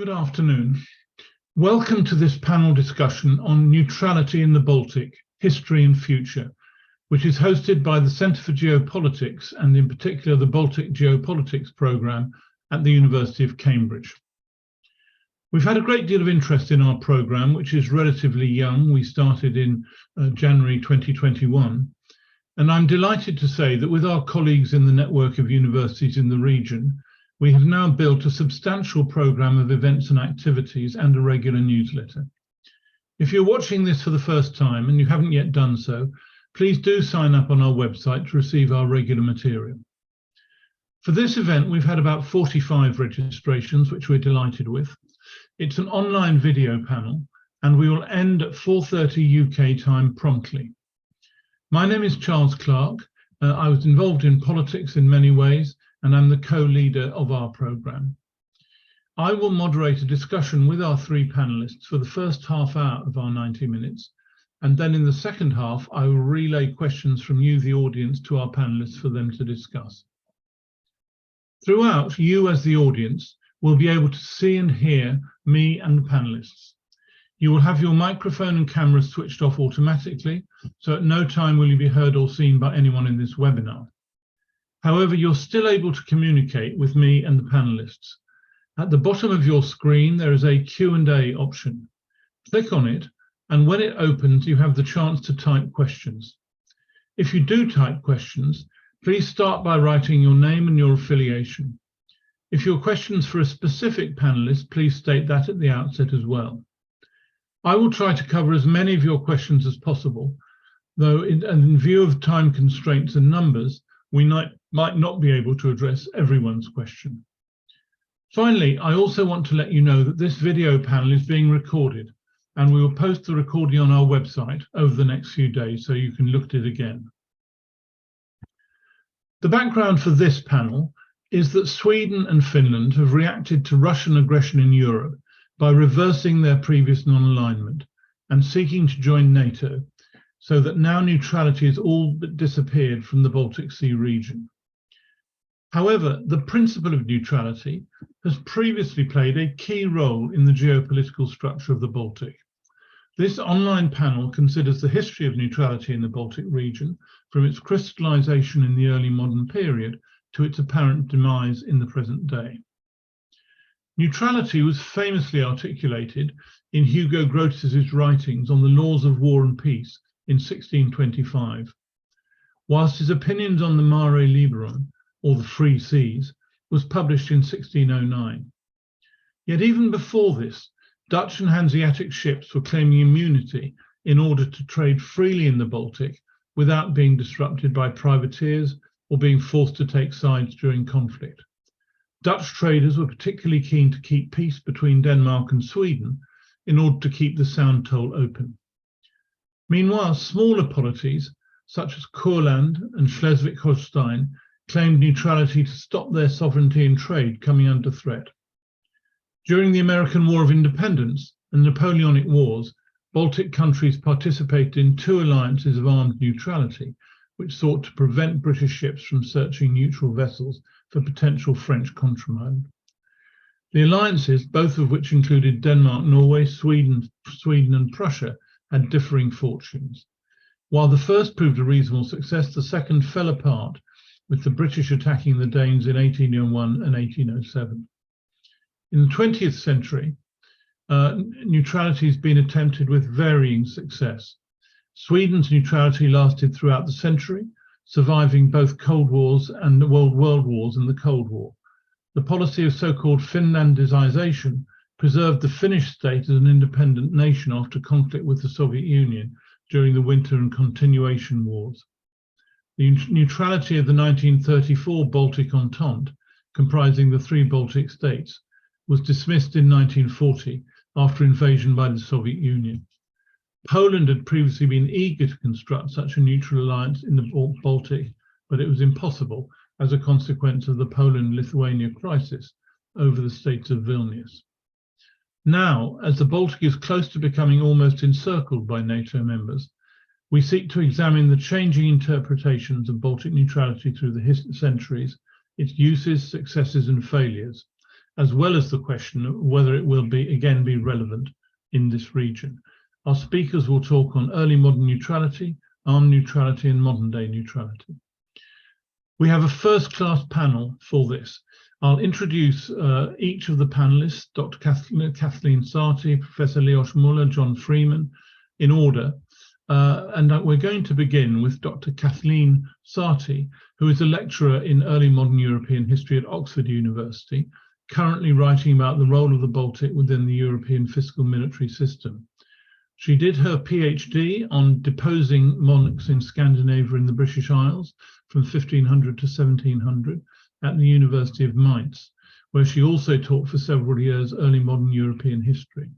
Good afternoon. Welcome to this panel discussion on neutrality in the Baltic, history and future, which is hosted by the Centre for Geopolitics and in particular the Baltic Geopolitics programme at the University of Cambridge. We've had a great deal of interest in our programme, which is relatively young. We started in January 2021, and I'm delighted to say that with our colleagues in the network of universities in the region, we have now built a substantial programme of events and activities and a regular newsletter. If you're watching this for the first time and you haven't yet done so, please do sign up on our website to receive our regular material. For this event, we've had about 45 registrations, which we're delighted with. It's an online video panel, and we will end at 4:30 UK time promptly. My name is Charles Clark. I was involved in politics in many ways, and I'm the co-leader of our programme. I will moderate a discussion with our three panellists for the first half hour of our 90 minutes, and then in the second half, I will relay questions from you, the audience, to our panellists for them to discuss. Throughout, you as the audience will be able to see and hear me and the panellists. You will have your microphone and camera switched off automatically, so at no time will you be heard or seen by anyone in this webinar. However, you're still able to communicate with me and the panellists. At the bottom of your screen, there is a Q&A option. Click on it, and when it opens, you have the chance to type questions. If you do type questions, please start by writing your name and your affiliation. If your question's for a specific panellist, please state that at the outset as well. I will try to cover as many of your questions as possible, though in view of time constraints and numbers, we might not be able to address everyone's question. Finally, I also want to let you know that this video panel is being recorded, and we will post the recording on our website over the next few days so you can look at it again. The background for this panel is that Sweden and Finland have reacted to Russian aggression in Europe by reversing their previous non-alignment and seeking to join NATO, so that now neutrality has all but disappeared from the Baltic Sea region. However, the principle of neutrality has previously played a key role in the geopolitical structure of the Baltic. This online panel considers the history of neutrality in the Baltic region from its crystallisation in the early modern period to its apparent demise in the present day. Neutrality was famously articulated in Hugo Grotius' writings on the laws of war and peace in 1625, whilst his opinions on the mare liberum, or the free seas, was published in 1609. Yet even before this, Dutch and Hanseatic ships were claiming immunity in order to trade freely in the Baltic without being disrupted by privateers or being forced to take sides during conflict. Dutch traders were particularly keen to keep peace between Denmark and Sweden in order to keep the Sound Toll open. Meanwhile, smaller polities, such as Courland and Schleswig-Holstein, claimed neutrality to stop their sovereignty and trade coming under threat. During the American War of Independence and Napoleonic Wars, Baltic countries participated in two alliances of armed neutrality, which sought to prevent British ships from searching neutral vessels for potential French contraband. The alliances, both of which included Denmark-Norway, Sweden and Prussia, had differing fortunes. While the first proved a reasonable success, the second fell apart, with the British attacking the Danes in 1801 and 1807. In the 20th century, neutrality has been attempted with varying success. Sweden's neutrality lasted throughout the century, surviving both Cold Wars and the World Wars and the Cold War. The policy of so-called Finlandisation preserved the Finnish state as an independent nation after conflict with the Soviet Union during the Winter and Continuation Wars. The neutrality of the 1934 Baltic Entente, comprising the three Baltic states, was dismissed in 1940 after invasion by the Soviet Union. Poland had previously been eager to construct such a neutral alliance in the Baltic, but it was impossible as a consequence of the Poland-Lithuania crisis over the states of Vilnius. Now, as the Baltic is close to becoming almost encircled by NATO members, we seek to examine the changing interpretations of Baltic neutrality through the centuries, its uses, successes and failures, as well as the question of whether it will again be relevant in this region. Our speakers will talk on early modern neutrality, armed neutrality, and modern day neutrality. We have a first-class panel for this. I'll introduce each of the panelists, Dr. Kathleen Sarti, Professor Leos Muller, John Freeman, in order. And we're going to begin with Dr. Kathleen Sarti, who is a lecturer in early modern European history at Oxford University, currently writing about the role of the Baltic within the European fiscal military system. She did her PhD on deposing monarchs in Scandinavia and the British Isles from 1500 to 1700 at the University of Mainz, where she also taught for several years early modern European history.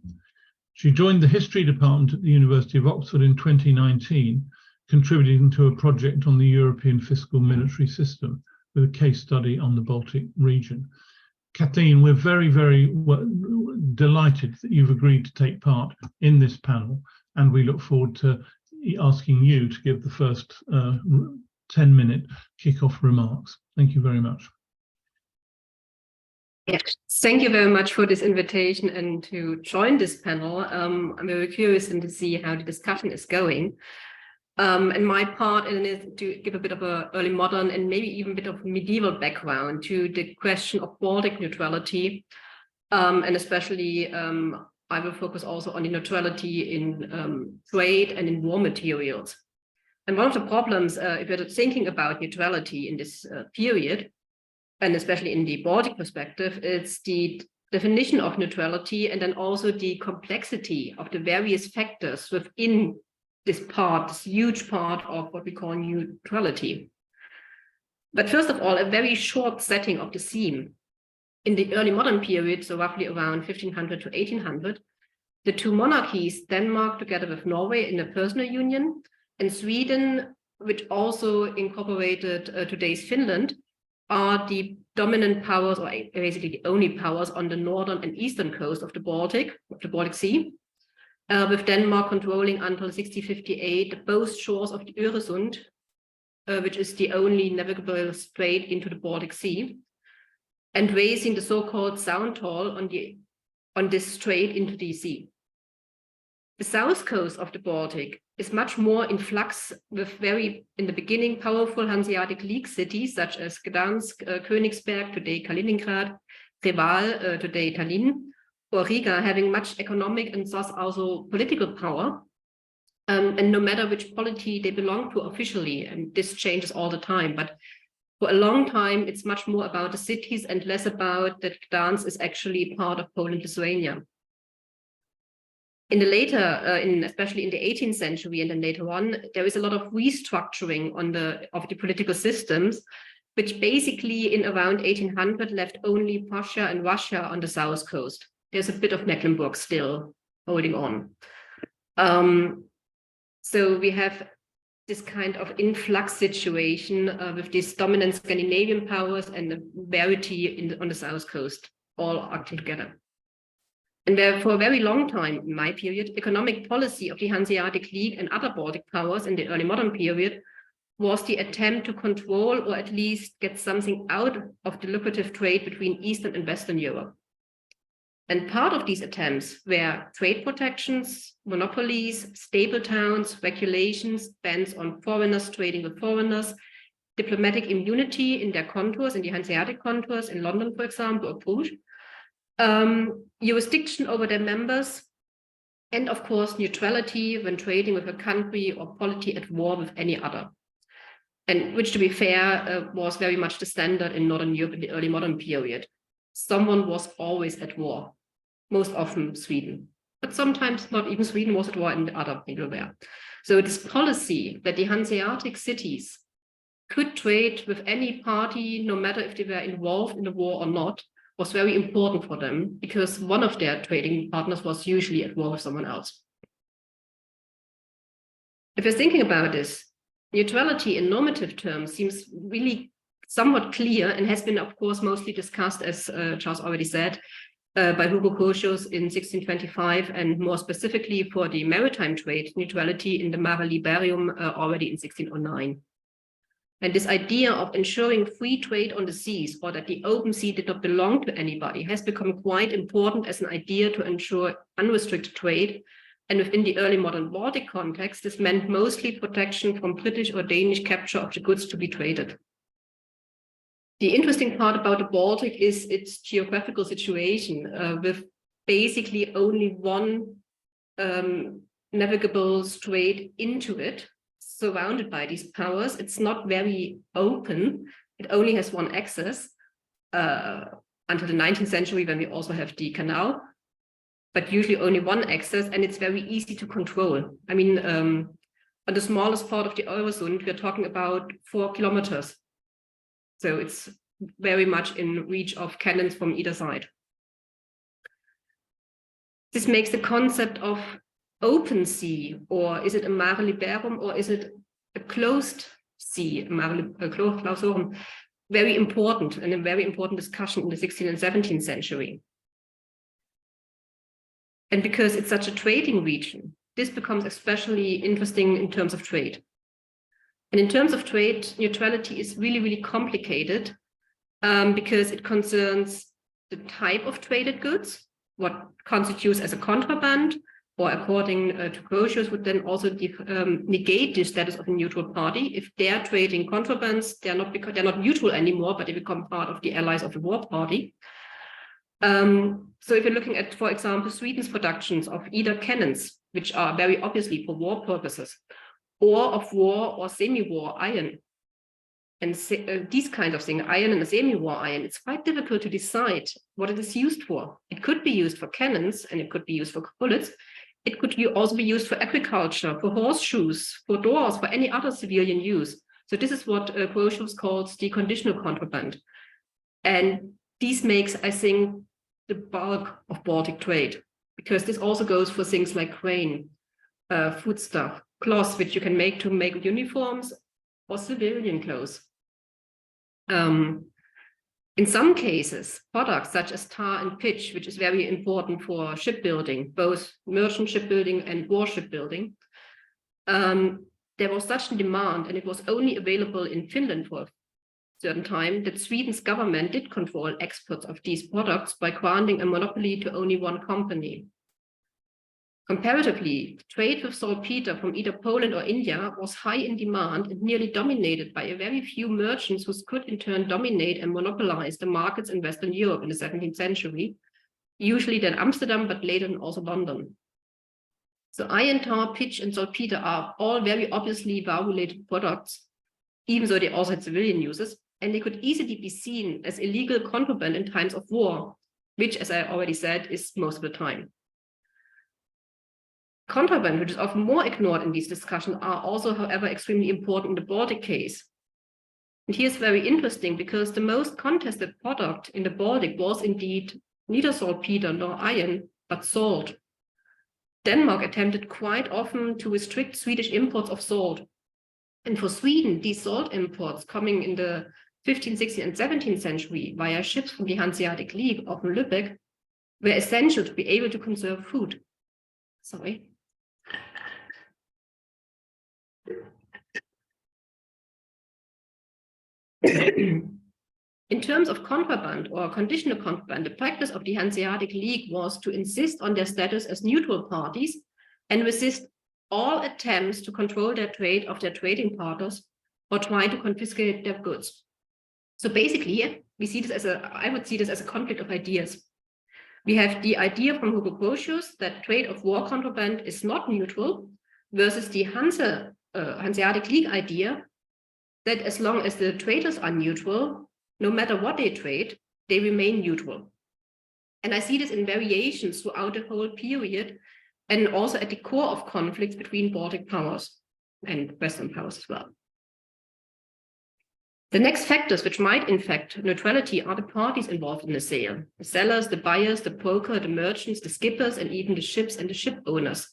She joined the history department at the University of Oxford in 2019, contributing to a project on the European fiscal military system with a case study on the Baltic region. Kathleen, we're very, very delighted that you've agreed to take part in this panel, and we look forward to asking you to give the first 10-minute kick-off remarks. Thank you very much. Yeah, thank you very much for this invitation and to join this panel. I'm very curious to see how the discussion is going. And my part in it is to give a bit of a early modern and maybe even a bit of medieval background to the question of Baltic neutrality. And especially I will focus also on the neutrality in trade and in war materials. And one of the problems, if you're thinking about neutrality in this period, and especially in the Baltic perspective, it's the definition of neutrality and then also the complexity of the various factors within this huge part of what we call neutrality. But first of all, a very short setting of the scene. In the early modern period, so roughly around 1500 to 1800, the two monarchies, Denmark together with Norway in a personal union, and Sweden, which also incorporated today's Finland, are the dominant powers, or basically the only powers on the northern and eastern coast of the Baltic Sea. With Denmark controlling until 1658 both shores of the Öresund, which is the only navigable strait into the Baltic Sea, and raising the so-called Sound Toll on this strait into the sea. The south coast of the Baltic is much more in flux with very, in the beginning, powerful Hanseatic League cities such as Gdansk, Königsberg, today Kaliningrad, Reval, today Tallinn, or Riga, having much economic and thus also political power. And no matter which polity they belong to officially, and this changes all the time, but for a long time, it's much more about the cities and less about that Gdansk is actually part of Poland-Lithuania. In the later, especially in the 18th century and then later on, there is a lot of restructuring of the political systems, which basically in around 1800 left only Prussia and Russia on the south coast. There's a bit of Mecklenburg still holding on. So we have this kind of influx situation with these dominant Scandinavian powers and the variety on the south coast, all acting together. And there, for a very long time, in my period, economic policy of the Hanseatic League and other Baltic powers in the early modern period was the attempt to control or at least get something out of the lucrative trade between Eastern and Western Europe. And part of these attempts were trade protections, monopolies, stable towns, regulations, bans on foreigners trading with foreigners, diplomatic immunity in their contours, in the Hanseatic contours, in London, for example, or Bruges, jurisdiction over their members, and of course, neutrality when trading with a country or polity at war with any other. And which, to be fair, was very much the standard in Northern Europe in the early modern period. Someone was always at war, most often Sweden, but sometimes not even Sweden was at war and other people were. So this policy that the Hanseatic cities could trade with any party, no matter if they were involved in the war or not, was very important for them because one of their trading partners was usually at war with someone else. If you're thinking about this, neutrality in normative terms seems really somewhat clear and has been, of course, mostly discussed, as Charles already said, by Hugo Grotius in 1625, and more specifically for the maritime trade neutrality in the mare liberum already in 1609. And this idea of ensuring free trade on the seas, or that the open sea did not belong to anybody, has become quite important as an idea to ensure unrestricted trade. And within the early modern Baltic context, this meant mostly protection from British or Danish capture of the goods to be traded. The interesting part about the Baltic is its geographical situation, with basically only one navigable strait into it, surrounded by these powers. It's not very open. It only has one access until the 19th century, when we also have the canal, but usually only one access, and it's very easy to control. I mean, on the smallest part of the Öresund, we're talking about 4 kilometers. So it's very much in reach of cannons from either side. This makes the concept of open sea, or is it a mare liberum, or is it a closed sea, clausorum, very important, and a very important discussion in the 16th and 17th century. And because it's such a trading region, this becomes especially interesting in terms of trade. And in terms of trade, neutrality is really, really complicated because it concerns the type of traded goods, what constitutes as a contraband, or according to Grotius, would then also negate the status of a neutral party. If they're trading contrabands, they're not neutral anymore, but they become part of the allies of the war party. So if you're looking at, for example, Sweden's productions of either cannons, which are very obviously for war purposes, or of war or semi-war iron, and these kinds of things, iron and semi-war iron, it's quite difficult to decide what it is used for. It could be used for cannons, and it could be used for bullets. It could also be used for agriculture, for horseshoes, for doors, for any other civilian use. So this is what Grotius calls the conditional contraband. And this makes, I think, the bulk of Baltic trade, because this also goes for things like grain, foodstuff, cloth, which you can make to make uniforms, or civilian clothes. In some cases, products such as tar and pitch, which is very important for shipbuilding, both merchant shipbuilding and war shipbuilding, there was such a demand, and it was only available in Finland for a certain time, that Sweden's government did control exports of these products by granting a monopoly to only one company. Comparatively, trade with saltpeter from either Poland or India was high in demand and nearly dominated by a very few merchants who could in turn dominate and monopolize the markets in Western Europe in the 17th century, usually then Amsterdam, but later also London. So iron, tar, pitch, and saltpeter are all very obviously war-related products, even though they also had civilian uses, and they could easily be seen as illegal contraband in times of war, which, as I already said, is most of the time. Contraband, which is often more ignored in these discussions, are also, however, extremely important in the Baltic case. And here's very interesting, because the most contested product in the Baltic was indeed neither saltpeter nor iron, but salt. Denmark attempted quite often to restrict Swedish imports of salt. And for Sweden, these salt imports coming in the 15th, 16th, and 17th century via ships from the Hanseatic League, often Lübeck, were essential to be able to conserve food. Sorry. In terms of contraband or conditional contraband, the practice of the Hanseatic League was to insist on their status as neutral parties and resist all attempts to control their trade of their trading partners or try to confiscate their goods. So basically, we see this as I would see this as a conflict of ideas. We have the idea from Hugo Grotius that trade of war contraband is not neutral, versus the Hanseatic League idea that as long as the traders are neutral, no matter what they trade, they remain neutral. And I see this in variations throughout the whole period, and also at the core of conflicts between Baltic powers and Western powers as well. The next factors which might infect neutrality are the parties involved in the sale: the sellers, the buyers, the broker, the merchants, the skippers, and even the ships and the ship owners.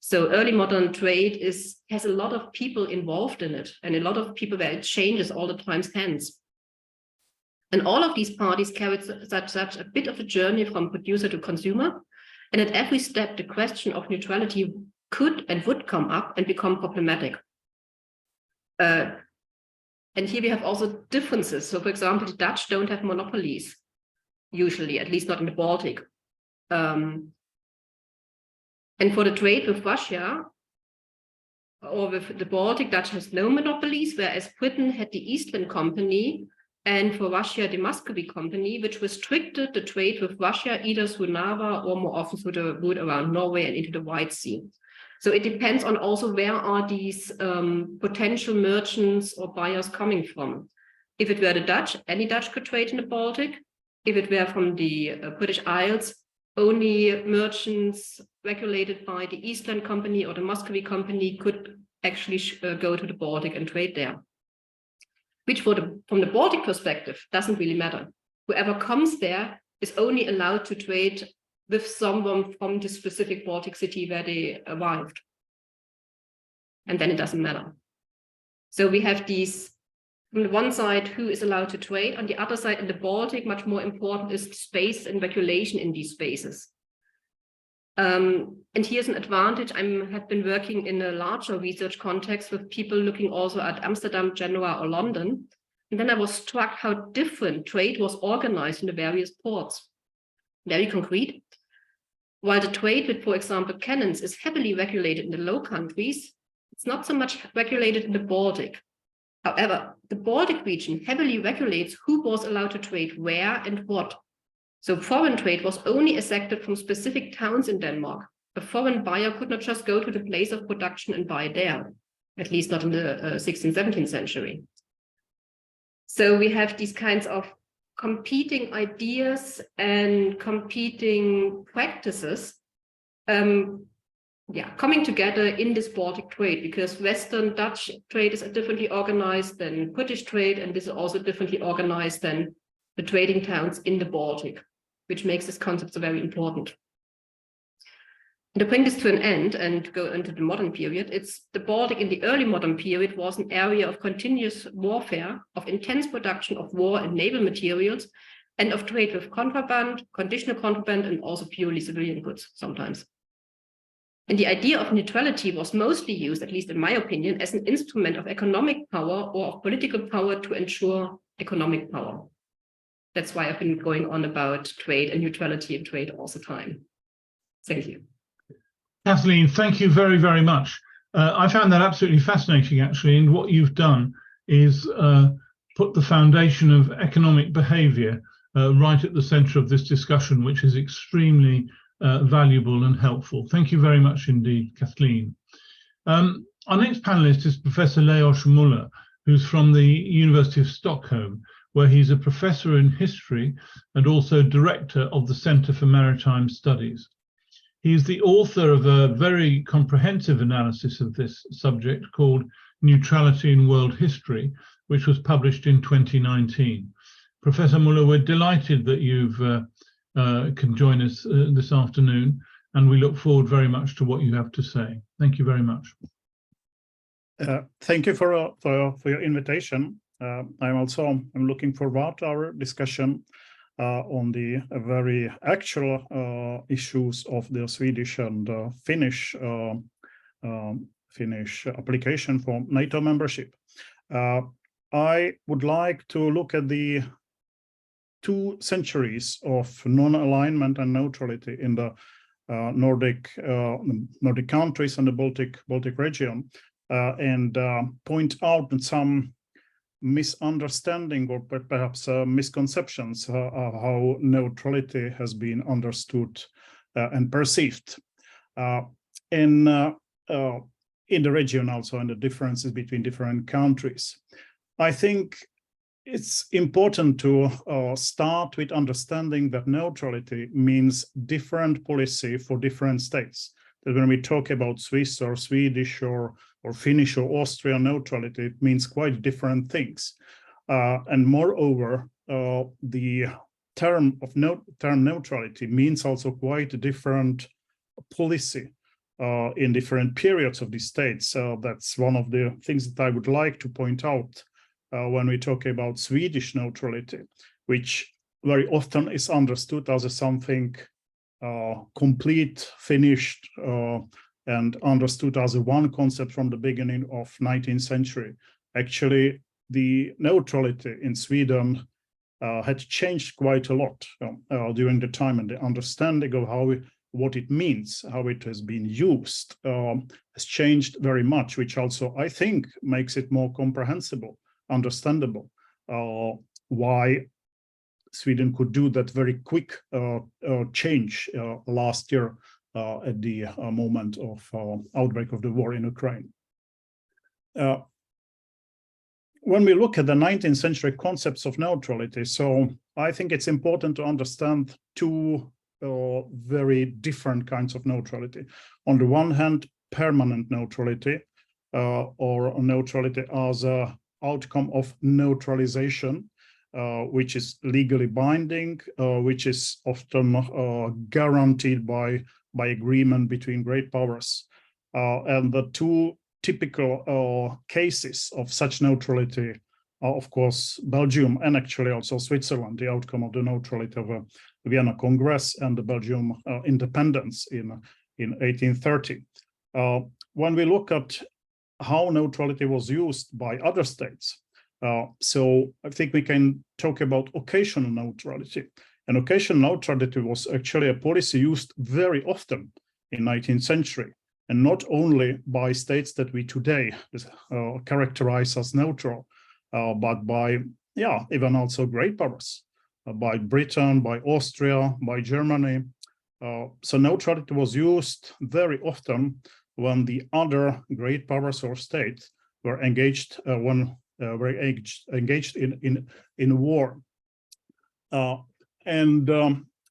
So early modern trade has a lot of people involved in it, and a lot of people where it changes all the time's hands. And all of these parties carried such a bit of a journey from producer to consumer. And at every step, the question of neutrality could and would come up and become problematic. And here we have also differences. So, for example, the Dutch don't have monopolies, usually, at least not in the Baltic. And for the trade with Russia or with the Baltic, Dutch has no monopolies, whereas Britain had the Eastland Company, and for Russia, the Muscovy Company, which restricted the trade with Russia either through Narva or more often through the route around Norway and into the White Sea. So it depends on also where are these potential merchants or buyers coming from. If it were the Dutch, any Dutch could trade in the Baltic. If it were from the British Isles, only merchants regulated by the Eastland Company or the Muscovy Company could actually go to the Baltic and trade there. Which from the Baltic perspective doesn't really matter. Whoever comes there is only allowed to trade with someone from the specific Baltic city where they arrived. And then it doesn't matter. So we have these, on the one side, who is allowed to trade. On the other side, in the Baltic, much more important is space and regulation in these spaces. And here's an advantage. I have been working in a larger research context with people looking also at Amsterdam, Genoa, or London. And then I was struck how different trade was organized in the various ports. Very concrete. While the trade with, for example, cannons is heavily regulated in the Low Countries, it's not so much regulated in the Baltic. However, the Baltic region heavily regulates who was allowed to trade where and what. So foreign trade was only accepted from specific towns in Denmark. A foreign buyer could not just go to the place of production and buy there, at least not in the 16th, 17th century. So we have these kinds of competing ideas and competing practices coming together in this Baltic trade, because Western Dutch trade is differently organized than British trade, and this is also differently organized than the trading towns in the Baltic, which makes this concept so very important. And to bring this to an end and go into the modern period, it's the Baltic in the early modern period was an area of continuous warfare, of intense production of war and naval materials, and of trade with contraband, conditional contraband, and also purely civilian goods sometimes. And the idea of neutrality was mostly used, at least in my opinion, as an instrument of economic power or of political power to ensure economic power. That's why I've been going on about trade and neutrality in trade all the time. Thank you. Kathleen, thank you very, very much. I found that absolutely fascinating, actually, and what you've done is put the foundation of economic behaviour right at the centre of this discussion, which is extremely valuable and helpful. Thank you very much indeed, Kathleen. Our next panellist is Professor Leos Muller, who's from the University of Stockholm, where he's a professor in history and also director of the Centre for Maritime Studies. He is the author of a very comprehensive analysis of this subject called Neutrality in World History, which was published in 2019. Professor Muller, we're delighted that you've can join us this afternoon, and we look forward very much to what you have to say. Thank you very much. Thank you for your invitation. I'm looking forward to our discussion on the very actual issues of the Swedish and Finnish application for NATO membership. I would like to look at the 2 centuries of non-alignment and neutrality in the Nordic countries and the Baltic region, and point out some misunderstanding or perhaps misconceptions of how neutrality has been understood and perceived in the region, also, and the differences between different countries. I think it's important to start with understanding that neutrality means different policy for different states. That when we talk about Swiss or Swedish or Finnish or Austrian neutrality, it means quite different things. And moreover, the term neutrality means also quite a different policy in different periods of the states. So that's one of the things that I would like to point out when we talk about Swedish neutrality, which very often is understood as something complete, finished, and understood as a one concept from the beginning of 19th century. Actually, the neutrality in Sweden had changed quite a lot during the time, and the understanding of what it means, how it has been used, has changed very much, which also I think makes it more comprehensible, understandable, why Sweden could do that very quick change last year at the moment of outbreak of the war in Ukraine. When we look at the 19th century concepts of neutrality, so I think it's important to understand two very different kinds of neutrality. On the one hand, permanent neutrality, or neutrality as an outcome of neutralization, which is legally binding, which is often guaranteed by agreement between great powers. And the two typical cases of such neutrality are, of course, Belgium and actually also Switzerland, the outcome of the neutrality of the Vienna Congress and the Belgium independence in 1830. When we look at how neutrality was used by other states, so I think we can talk about occasional neutrality. And occasional neutrality was actually a policy used very often in 19th century, and not only by states that we today characterize as neutral, but by, even also great powers, by Britain, by Austria, by Germany. So neutrality was used very often when the other great powers or states were engaged engaged in war.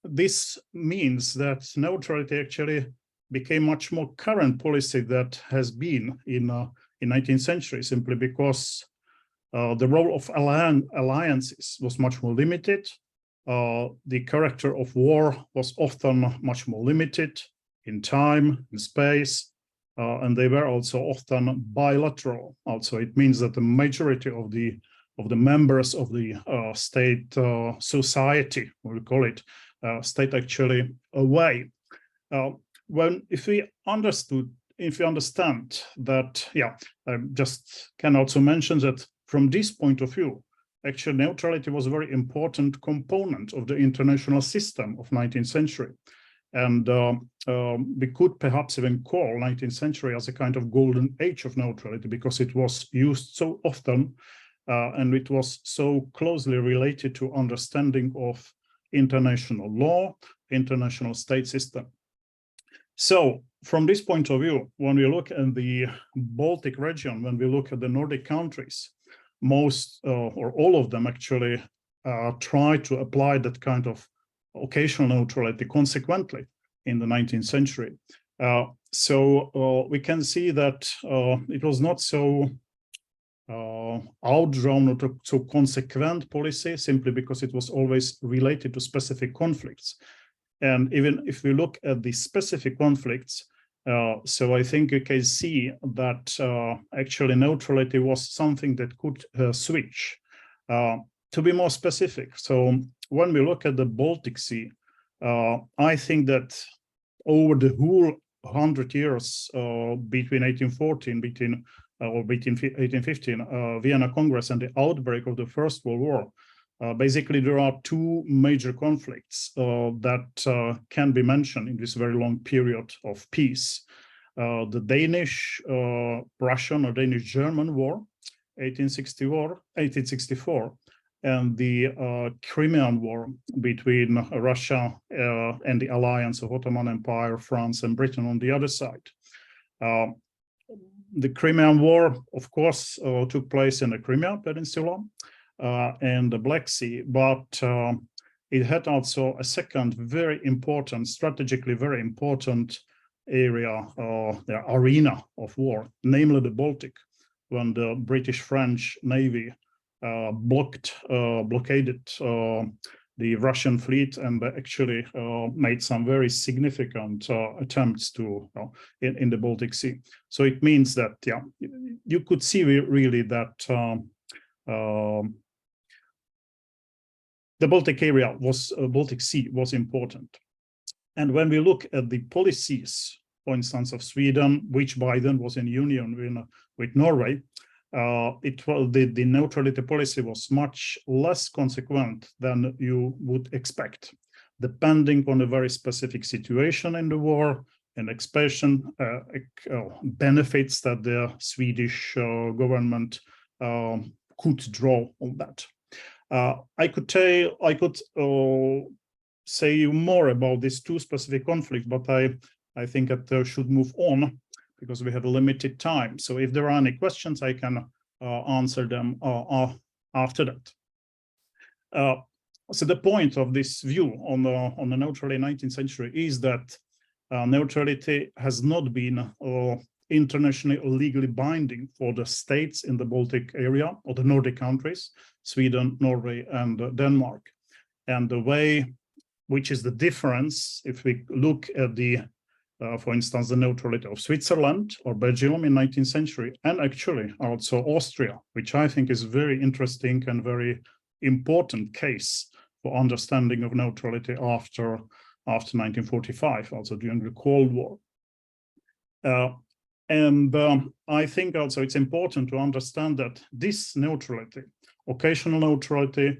This means that neutrality actually became much more current policy that has been in 19th century, simply because the role of alliances was much more limited. The character of war was often much more limited in time, in space, and they were also often bilateral. Also, it means that the majority of the members of the state society, we'll call it, stayed actually away. If we understand that, I just can also mention that from this point of view, actually neutrality was a very important component of the international system of 19th century. And we could perhaps even call 19th century as a kind of golden age of neutrality, because it was used so often and it was so closely related to understanding of international law, international state system. So from this point of view, when we look at the Baltic region, when we look at the Nordic countries, most or all of them actually try to apply that kind of occasional neutrality consequently in the 19th century. So we can see that it was not so outdrawn or so consequent policy, simply because it was always related to specific conflicts. And even if we look at the specific conflicts, so I think you can see that actually neutrality was something that could switch. To be more specific, so when we look at the Baltic Sea, I think that over the whole 100 years between 1814, or between 1815, Vienna Congress and the outbreak of the First World War, basically there are two major conflicts that can be mentioned in this very long period of peace. The Danish-Prussian or Danish-German War, 1864, and the Crimean War between Russia and the alliance of Ottoman Empire, France, and Britain on the other side. The Crimean War, of course, took place in the Crimea Peninsula and the Black Sea, but it had also a second very important, strategically very important area, the arena of war, namely the Baltic, when the British-French Navy blockaded the Russian fleet and actually made some very significant attempts to in the Baltic Sea. So it means that you could see really that the Baltic area was Baltic Sea was important. And when we look at the policies, for instance, of Sweden, which by then was in union with Norway, the neutrality policy was much less consequent than you would expect, depending on a very specific situation in the war and expression benefits that the Swedish government could draw on that. I could say more about these two specific conflicts, but I think that I should move on because we have a limited time. So if there are any questions, I can answer them after that. So the point of this view on the neutrality 19th century is that neutrality has not been internationally legally binding for the states in the Baltic area or the Nordic countries, Sweden, Norway, and Denmark. And the way, which is the difference, if we look at the, for instance, the neutrality of Switzerland or Belgium in 19th century, and actually also Austria, which I think is very interesting and very important case for understanding of neutrality after 1945, also during the Cold War. I think also it's important to understand that this neutrality, occasional neutrality,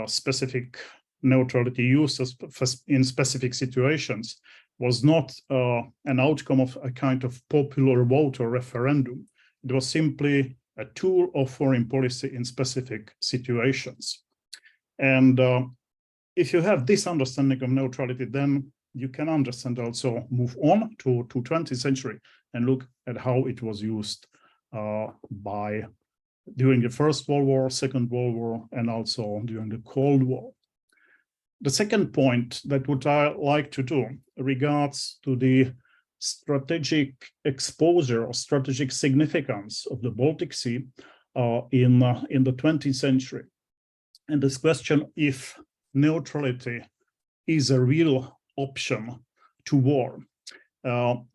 specific neutrality used in specific situations, was not an outcome of a kind of popular vote or referendum. It was simply a tool of foreign policy in specific situations. And if you have this understanding of neutrality, then you can understand also move on to 20th century and look at how it was used during the First World War, Second World War, and also during the Cold War. The second point that what I like to do regards to the strategic exposure or strategic significance of the Baltic Sea in the 20th century. And this question if neutrality is a real option to war.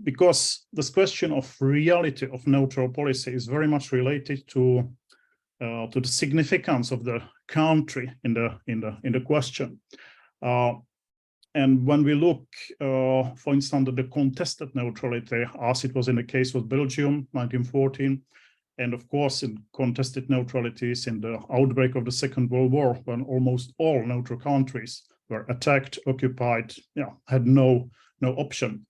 Because this question of reality of neutral policy is very much related to the significance of the country in the question. And when we look, for instance, at the contested neutrality, as it was in the case with Belgium, 1914, and of course in contested neutralities in the outbreak of the Second World War, when almost all neutral countries were attacked, occupied, had no option.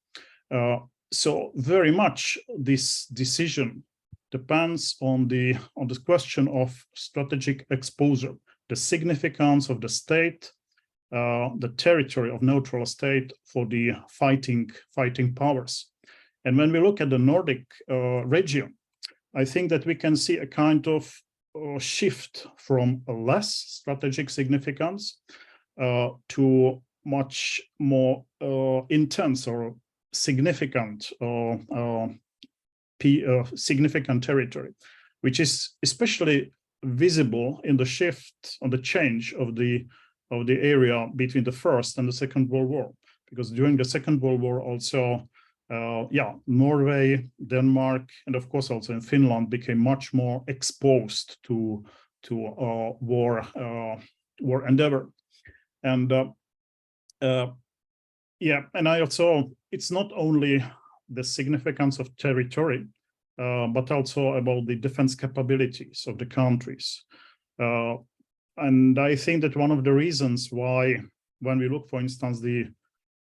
So very much this decision depends on the question of strategic exposure, the significance of the state, the territory of neutral state for the fighting powers. And when we look at the Nordic region, I think that we can see a kind of shift from a less strategic significance to much more intense or significant significant territory, which is especially visible in the shift on the change of the area between the First and the Second World War, because during the Second World War also Norway, Denmark, and of course also in Finland became much more exposed to war endeavor. And and I also, it's not only the significance of territory, but also about the defense capabilities of the countries. And I think that one of the reasons why, when we look, for instance, the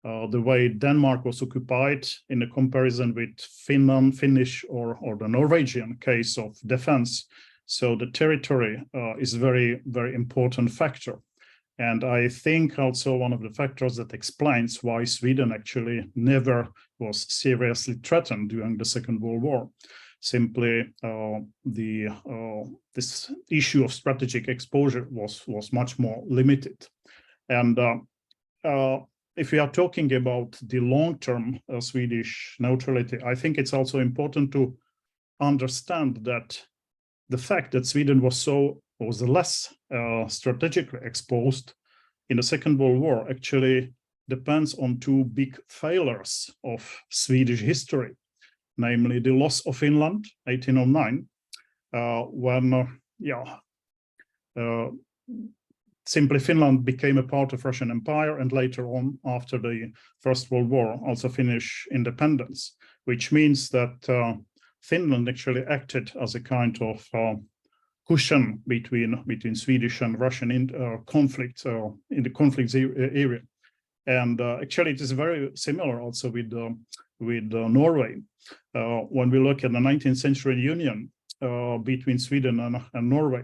way Denmark was occupied in a comparison with Finland, Finnish, or the Norwegian case of defense, so the territory is very, very important factor. And I think also one of the factors that explains why Sweden actually never was seriously threatened during the Second World War. Simply this issue of strategic exposure was much more limited. And if we are talking about the long-term Swedish neutrality, I think it's also important to understand that the fact that Sweden was less strategically exposed in the Second World War actually depends on two big failures of Swedish history, namely the loss of Finland, 1809, when simply Finland became a part of Russian Empire, and later on, after the First World War, also Finnish independence, which means that Finland actually acted as a kind of cushion between Swedish and Russian conflict in the conflict area. And actually, it is very similar also with Norway. When we look at the 19th century union between Sweden and Norway,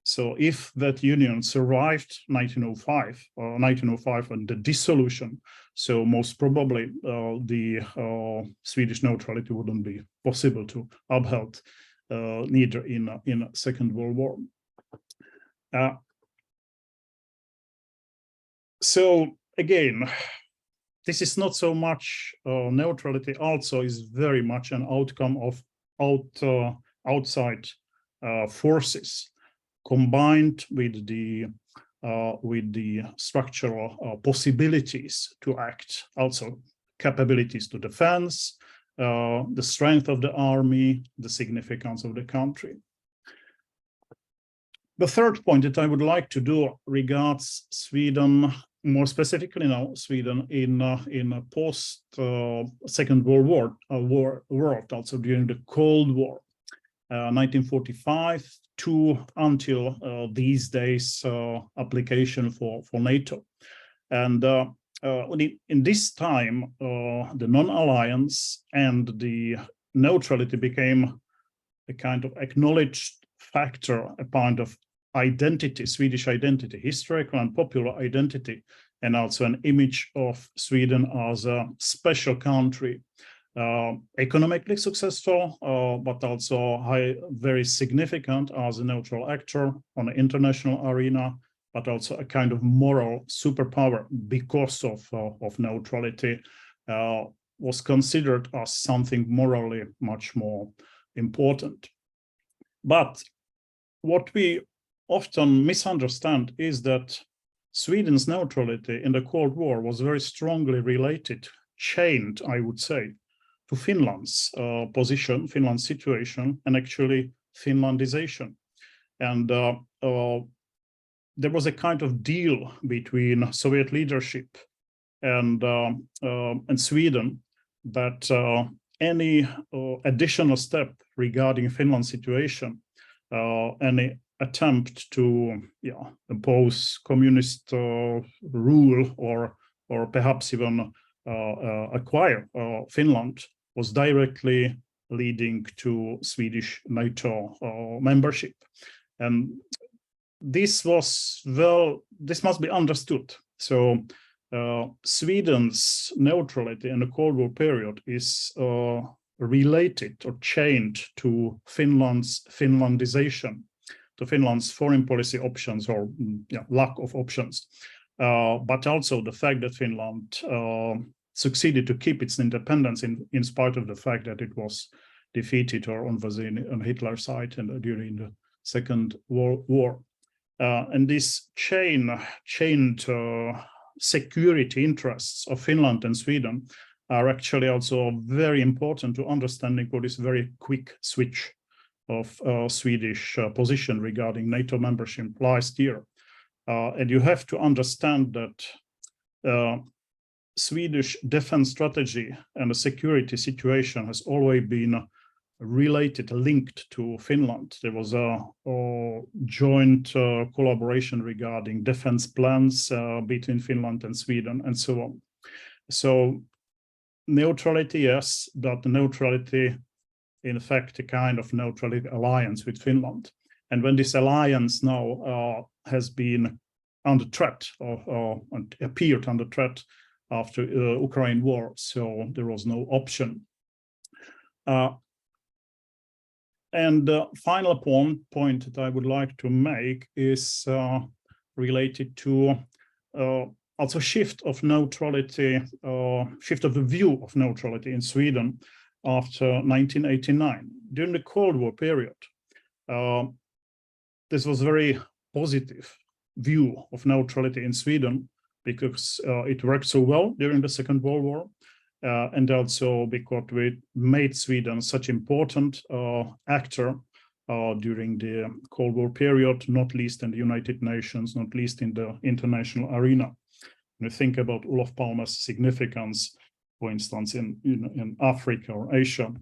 so if that union survived 1905 and the dissolution, so most probably the Swedish neutrality wouldn't be possible to uphold neither in a Second World War. So again, this is not so much neutrality. Also, is very much an outcome of outside forces, combined with the structural possibilities to act, also capabilities to defense, the strength of the army, the significance of the country. The third point that I would like to do regards Sweden, more specifically now Sweden in a post Second World War world, also during the Cold War, 1945 to until these days application for NATO. And in this time, the non-alliance and the neutrality became a kind of acknowledged factor, a kind of identity, Swedish identity, historical and popular identity, and also an image of Sweden as a special country, economically successful, but also very significant as a neutral actor on the international arena, but also a kind of moral superpower because of neutrality, was considered as something morally much more important. But what we often misunderstand is that Sweden's neutrality in the Cold War was very strongly related, chained, I would say, to Finland's position, Finland's situation, and actually Finlandisation. And there was a kind of deal between Soviet leadership and Sweden that any additional step regarding Finland's situation, any attempt to impose communist rule or perhaps even acquire Finland, was directly leading to Swedish NATO membership. And this must be understood. So Sweden's neutrality in the Cold War period is related or chained to Finland's Finlandisation, to Finland's foreign policy options or lack of options, but also the fact that Finland succeeded to keep its independence in spite of the fact that it was defeated or was on Hitler's side and during the Second World War. And this chained security interests of Finland and Sweden are actually also very important to understanding for this very quick switch of Swedish position regarding NATO membership last year. And you have to understand that Swedish defense strategy and the security situation has always been related, linked to Finland. There was a joint collaboration regarding defense plans between Finland and Sweden and so on. So neutrality, yes, but neutrality, in fact, a kind of neutrality alliance with Finland. And when this alliance now has been under threat or appeared under threat after Ukraine war, so there was no option. And the final point that I would like to make is related to also shift of neutrality, shift of the view of neutrality in Sweden after 1989. During the Cold War period, this was very positive view of neutrality in Sweden because it worked so well during the Second World War. And also because we made Sweden such important actor during the Cold War period, not least in the United Nations, not least in the international arena. When you think about Olof Palme's significance, for instance, in Africa or Asia.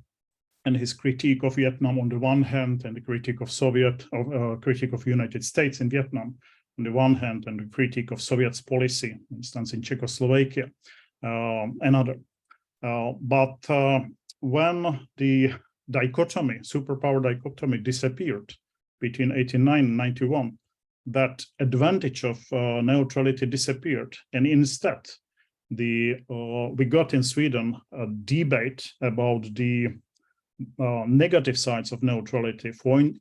and his critique of Vietnam on the one hand, and the critique of critique of United States in Vietnam on the one hand, and the critique of Soviet's policy, for instance, in Czechoslovakia, another. But when the dichotomy, superpower dichotomy, disappeared between 89 and 91, that advantage of neutrality disappeared, and instead we got in Sweden a debate about the negative sides of neutrality,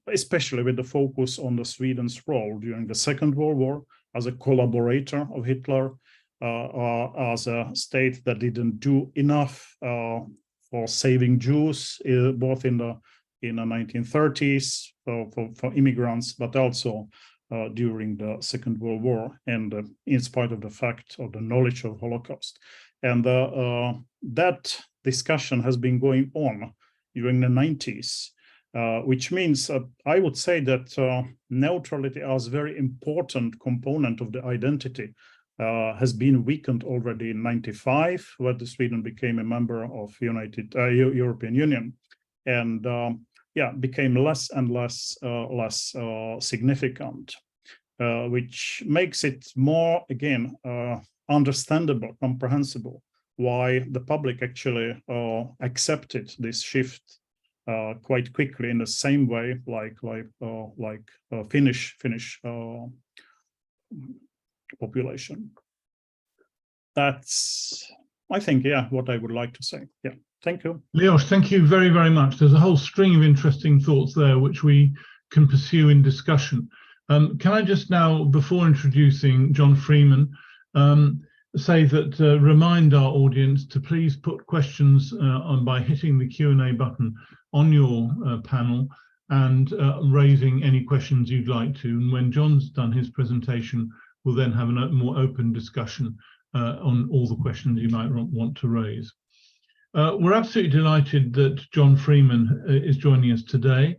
especially with the focus on the Sweden's role during the Second World War as a collaborator of Hitler, as a state that didn't do enough for saving Jews, both in the 1930s for immigrants, but also during the Second World War, and in spite of the fact of the knowledge of Holocaust. And that discussion has been going on during the 90s, which means I would say that neutrality as a very important component of the identity has been weakened already in 95, when Sweden became a member of European Union, and became less and less significant, which makes it more, again, understandable, comprehensible, why the public actually accepted this shift quite quickly in the same way like Finnish population. That's, I think, what I would like to say. Yeah, thank you. Leos, thank you very, very much. There's a whole string of interesting thoughts there which we can pursue in discussion. Can I just now, before introducing John Freeman, say that remind our audience to please put questions by hitting the Q&A button on your panel and raising any questions you'd like to. And when John's done his presentation, we'll then have a more open discussion on all the questions you might want to raise. We're absolutely delighted that John Freeman is joining us today.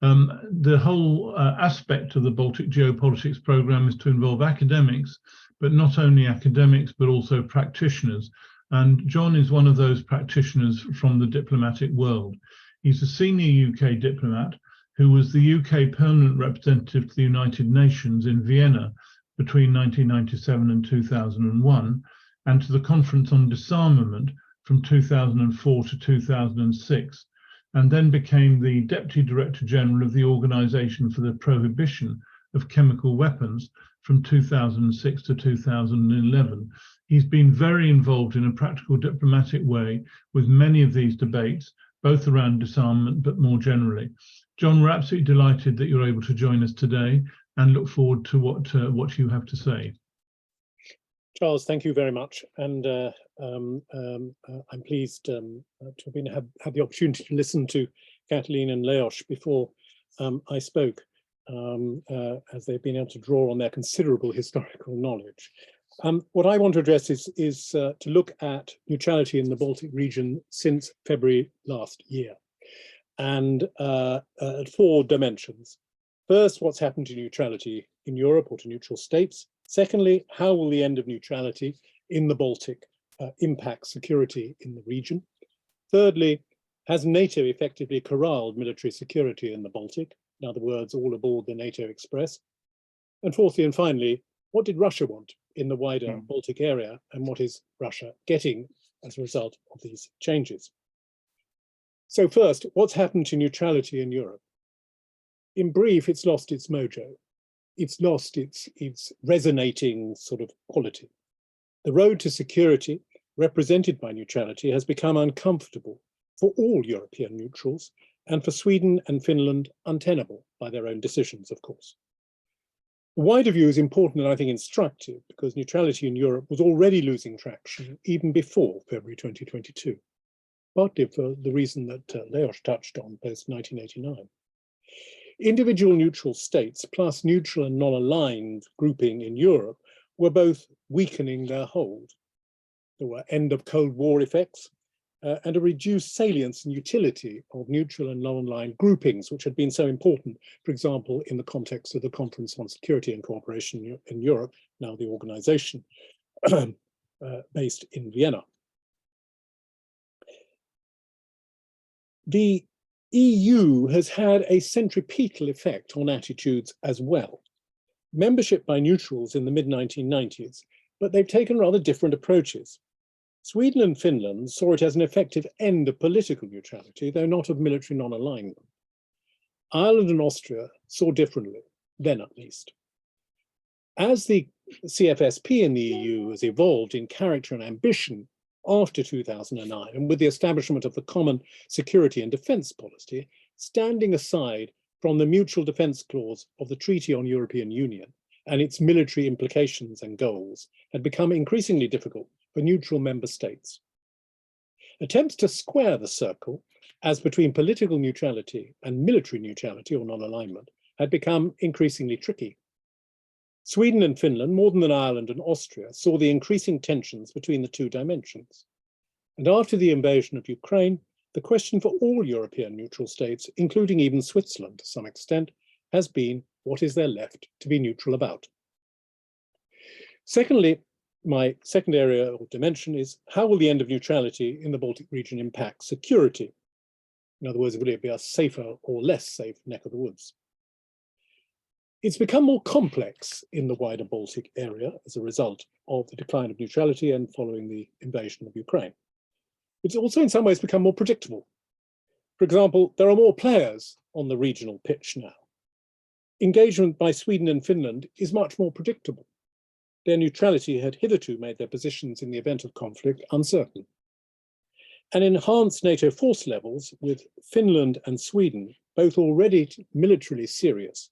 The whole aspect of the Baltic Geopolitics Programme is to involve academics, but not only academics, but also practitioners. And John is one of those practitioners from the diplomatic world. He's a senior UK diplomat who was the UK permanent representative to the United Nations in Vienna between 1997 and 2001, and to the Conference on Disarmament from 2004 to 2006, and then became the Deputy Director General of the Organisation for the Prohibition of Chemical Weapons from 2006 to 2011. He's been very involved in a practical diplomatic way with many of these debates, both around disarmament, but more generally. John, we're absolutely delighted that you're able to join us today and look forward to what you have to say. Charles, thank you very much. And I'm pleased to have had the opportunity to listen to Kathleen and Leos before I spoke, as they've been able to draw on their considerable historical knowledge. What I want to address is to look at neutrality in the Baltic region since February last year, and at 4 dimensions. First, what's happened to neutrality in Europe or to neutral states? Secondly, how will the end of neutrality in the Baltic impact security in the region? Thirdly, has NATO effectively corralled military security in the Baltic? In other words, all aboard the NATO Express. And fourthly and finally, what did Russia want in the wider Baltic area, and what is Russia getting as a result of these changes? So first, what's happened to neutrality in Europe? In brief, it's lost its mojo. It's lost its resonating sort of quality. The road to security represented by neutrality has become uncomfortable for all European neutrals, and for Sweden and Finland untenable by their own decisions, of course. The wider view is important and I think instructive, because neutrality in Europe was already losing traction even before February 2022, partly for the reason that Leos touched on post-1989. Individual neutral states plus neutral and non-aligned grouping in Europe were both weakening their hold. There were end of Cold War effects and a reduced salience and utility of neutral and non-aligned groupings, which had been so important, for example, in the context of the Conference on Security and Cooperation in Europe, now the organization based in Vienna. The EU has had a centripetal effect on attitudes as well. Membership by neutrals in the mid-1990s, but they've taken rather different approaches. Sweden and Finland saw it as an effective end of political neutrality, though not of military non-alignment. Ireland and Austria saw differently, then at least. As the CFSP in the EU has evolved in character and ambition after 2009, and with the establishment of the common security and defence policy, standing aside from the mutual defence clause of the Treaty on European Union and its military implications and goals, had become increasingly difficult for neutral member states. Attempts to square the circle, as between political neutrality and military neutrality or non-alignment, had become increasingly tricky. Sweden and Finland, more than Ireland and Austria, saw the increasing tensions between the two dimensions. And after the invasion of Ukraine, the question for all European neutral states, including even Switzerland to some extent, has been, what is there left to be neutral about? Secondly, my second area or dimension is, how will the end of neutrality in the Baltic region impact security? In other words, will it be a safer or less safe neck of the woods? It's become more complex in the wider Baltic area as a result of the decline of neutrality and following the invasion of Ukraine. It's also in some ways become more predictable. For example, there are more players on the regional pitch now. Engagement by Sweden and Finland is much more predictable. Their neutrality had hitherto made their positions in the event of conflict uncertain. And enhanced NATO force levels with Finland and Sweden, both already militarily serious,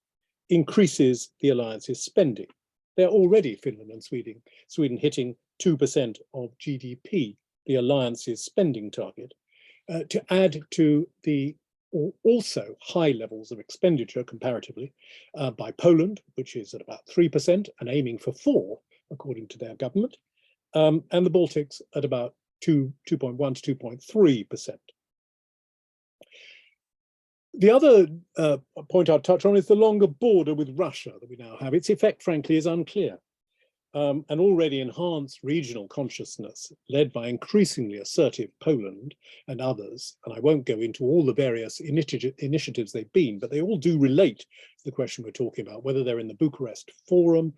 increases the alliance's spending. They're already, Finland and Sweden hitting 2% of GDP, the alliance's spending target, to add to the also high levels of expenditure comparatively by Poland, which is at about 3% and aiming for 4%, according to their government, and the Baltics at about 2.1 to 2.3%. The other point I'd touch on is the longer border with Russia that we now have. Its effect, frankly, is unclear. An already enhanced regional consciousness led by increasingly assertive Poland and others, and I won't go into all the various initiatives they've been, but they all do relate to the question we're talking about, whether they're in the Bucharest Forum,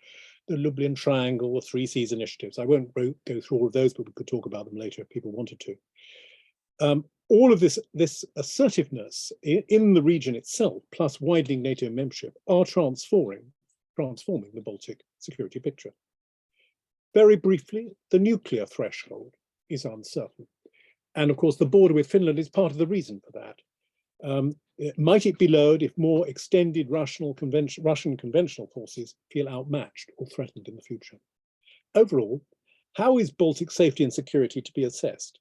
the Lublin Triangle, the Three Seas initiatives. I won't go through all of those, but we could talk about them later if people wanted to. All of this assertiveness in the region itself, plus widening NATO membership, are transforming the Baltic security picture. Very briefly, the nuclear threshold is uncertain. And of course, the border with Finland is part of the reason for that. Might it be lowered if more extended Russian conventional forces feel outmatched or threatened in the future? Overall, how is Baltic safety and security to be assessed?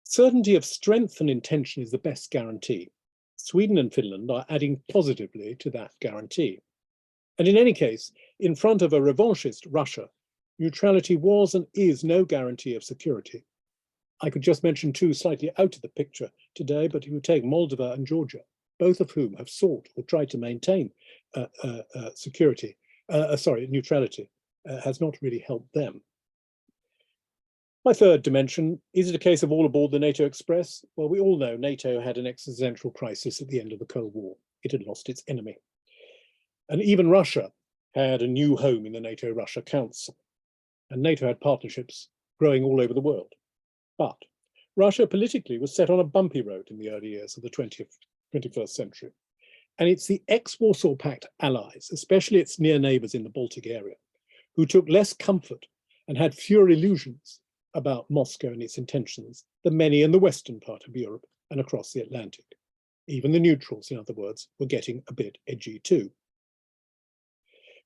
Certainty of strength and intention is the best guarantee. Sweden and Finland are adding positively to that guarantee. And in any case, in front of a revanchist Russia, neutrality was and is no guarantee of security. I could just mention two slightly out of the picture today, but you would take Moldova and Georgia, both of whom have sought or tried to maintain neutrality, has not really helped them. My third dimension, is it a case of all aboard the NATO Express? Well, we all know NATO had an existential crisis at the end of the Cold War. It had lost its enemy. And even Russia had a new home in the NATO-Russia Council. And NATO had partnerships growing all over the world. But Russia politically was set on a bumpy road in the early years of the 21st century. And it's the ex-Warsaw Pact allies, especially its near neighbours in the Baltic area, who took less comfort and had fewer illusions about Moscow and its intentions than many in the western part of Europe and across the Atlantic. Even the neutrals, in other words, were getting a bit edgy too.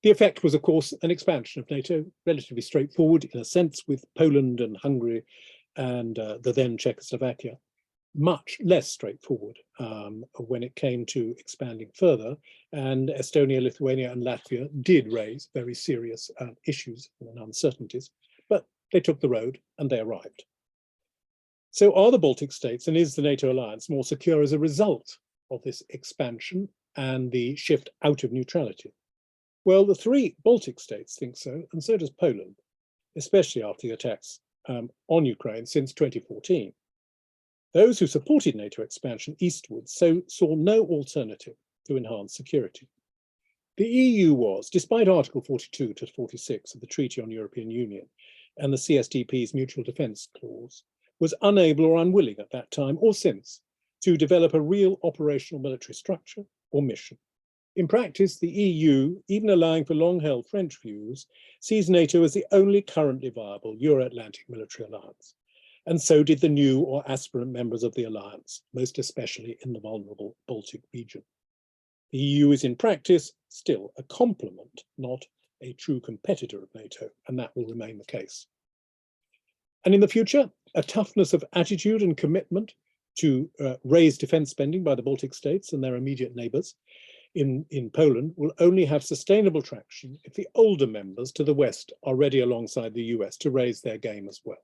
The effect was, of course, an expansion of NATO, relatively straightforward in a sense, with Poland and Hungary and the then Czechoslovakia, much less straightforward when it came to expanding further. And Estonia, Lithuania and Latvia did raise very serious issues and uncertainties, but they took the road and they arrived. So are the Baltic states and is the NATO alliance more secure as a result of this expansion and the shift out of neutrality? Well, the three Baltic states think so, and so does Poland, especially after the attacks on Ukraine since 2014. Those who supported NATO expansion eastwards saw no alternative to enhance security. The EU was, despite Article 42 to 46 of the Treaty on European Union and the CSDP's Mutual Defence Clause, was unable or unwilling at that time or since to develop a real operational military structure or mission. In practice, the EU, even allowing for long-held French views, sees NATO as the only currently viable Euro-Atlantic military alliance. And so did the new or aspirant members of the alliance, most especially in the vulnerable Baltic region. The EU is in practice still a complement, not a true competitor of NATO, and that will remain the case. And in the future, a toughness of attitude and commitment to raise defence spending by the Baltic states and their immediate neighbours in Poland will only have sustainable traction if the older members to the west are ready alongside the US to raise their game as well.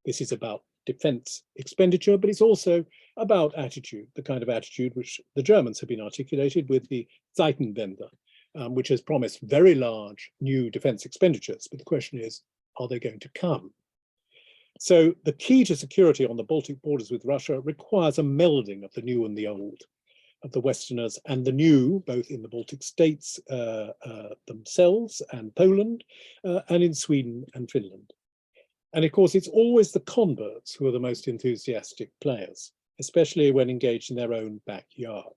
This is about defence expenditure, but it's also about attitude, the kind of attitude which the Germans have been articulated with the Zeitenwende, which has promised very large new defence expenditures. But the question is, are they going to come? So the key to security on the Baltic borders with Russia requires a melding of the new and the old, of the Westerners and the new, both in the Baltic states themselves and Poland, and in Sweden and Finland. And of course, it's always the converts who are the most enthusiastic players, especially when engaged in their own backyard.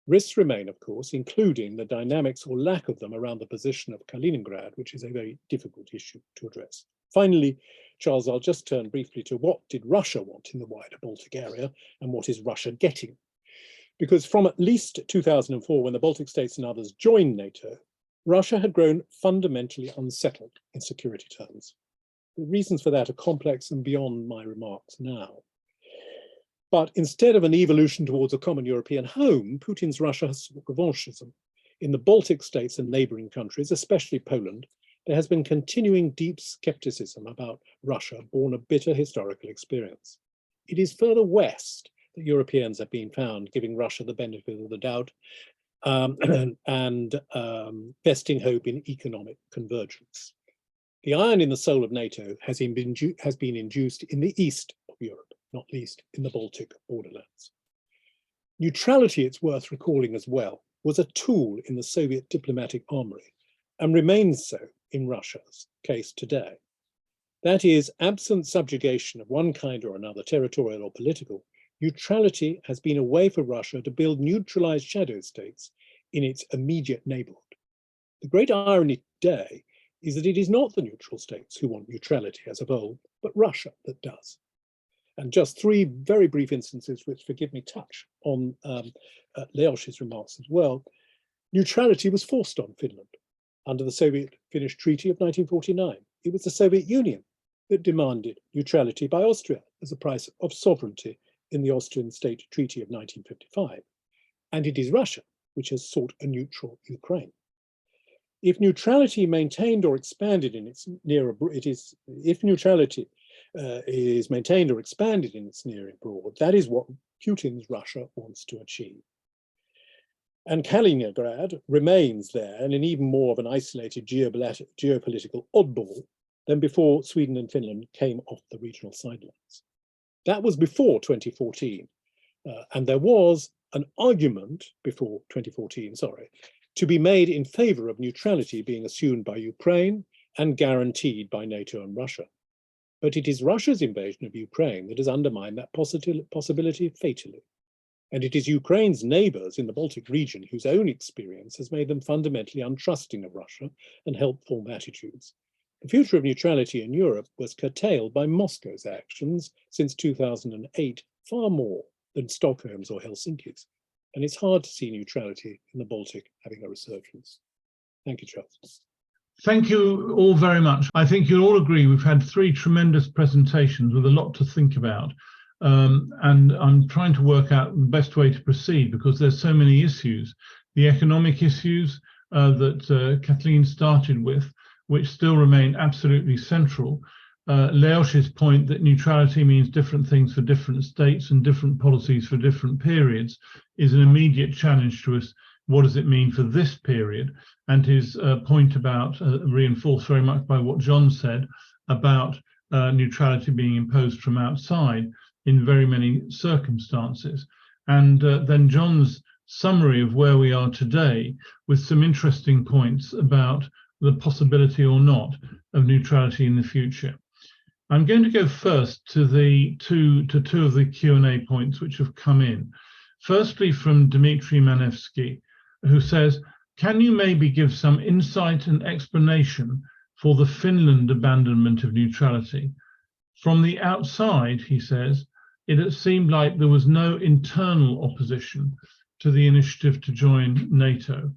Risks remain, of course, including the dynamics or lack of them around the position of Kaliningrad, which is a very difficult issue to address. Finally, Charles, I'll just turn briefly to what did Russia want in the wider Baltic area and what is Russia getting? Because from at least 2004, when the Baltic states and others joined NATO, Russia had grown fundamentally unsettled in security terms. The reasons for that are complex and beyond my remarks now. But instead of an evolution towards a common European home, Putin's Russia has sought revanchism. In the Baltic states and neighboring countries, especially Poland, there has been continuing deep skepticism about Russia, born of bitter historical experience. It is further west that Europeans have been found giving Russia the benefit of the doubt and vesting hope in economic convergence. The iron in the soul of NATO has been induced in the east of Europe, not least in the Baltic borderlands. Neutrality, it's worth recalling as well, was a tool in the Soviet diplomatic armory and remains so in Russia's case today. That is, absent subjugation of one kind or another, territorial or political, neutrality has been a way for Russia to build neutralized shadow states in its immediate neighborhood. The great irony today is that it is not the neutral states who want neutrality as of old, but Russia that does. And just three very brief instances, which, forgive me, touch on Leosh's remarks as well. Neutrality was forced on Finland under the Soviet-Finnish Treaty of 1949. It was the Soviet Union that demanded neutrality by Austria as a price of sovereignty in the Austrian State Treaty of 1955. And it is Russia which has sought a neutral Ukraine. If neutrality maintained or expanded in its near, if neutrality is maintained or expanded in its near abroad, that is what Putin's Russia wants to achieve. And Kaliningrad remains there and in even more of an isolated geopolitical oddball than before Sweden and Finland came off the regional sidelines. That was before 2014, and there was an argument before 2014, to be made in favor of neutrality being assumed by Ukraine and guaranteed by NATO and Russia. But it is Russia's invasion of Ukraine that has undermined that possibility fatally. And it is Ukraine's neighbors in the Baltic region whose own experience has made them fundamentally untrusting of Russia and helped form attitudes. The future of neutrality in Europe was curtailed by Moscow's actions since 2008, far more than Stockholm's or Helsinki's. And it's hard to see neutrality in the Baltic having a resurgence. Thank you, Charles. Thank you all very much. I think you'll all agree we've had three tremendous presentations with a lot to think about. And I'm trying to work out the best way to proceed because there's so many issues. The economic issues that Kathleen started with, which still remain absolutely central. Leosh's point that neutrality means different things for different states and different policies for different periods is an immediate challenge to us. What does it mean for this period? And his point about, reinforced very much by what John said, about neutrality being imposed from outside, in very many circumstances. And then John's summary of where we are today, with some interesting points about the possibility or not of neutrality in the future. I'm going to go first to two of the Q&A points which have come in. Firstly, from Dmitry Manevsky, who says, can you maybe give some insight and explanation for the Finland abandonment of neutrality? From the outside, he says, it seemed like there was no internal opposition to the initiative to join NATO.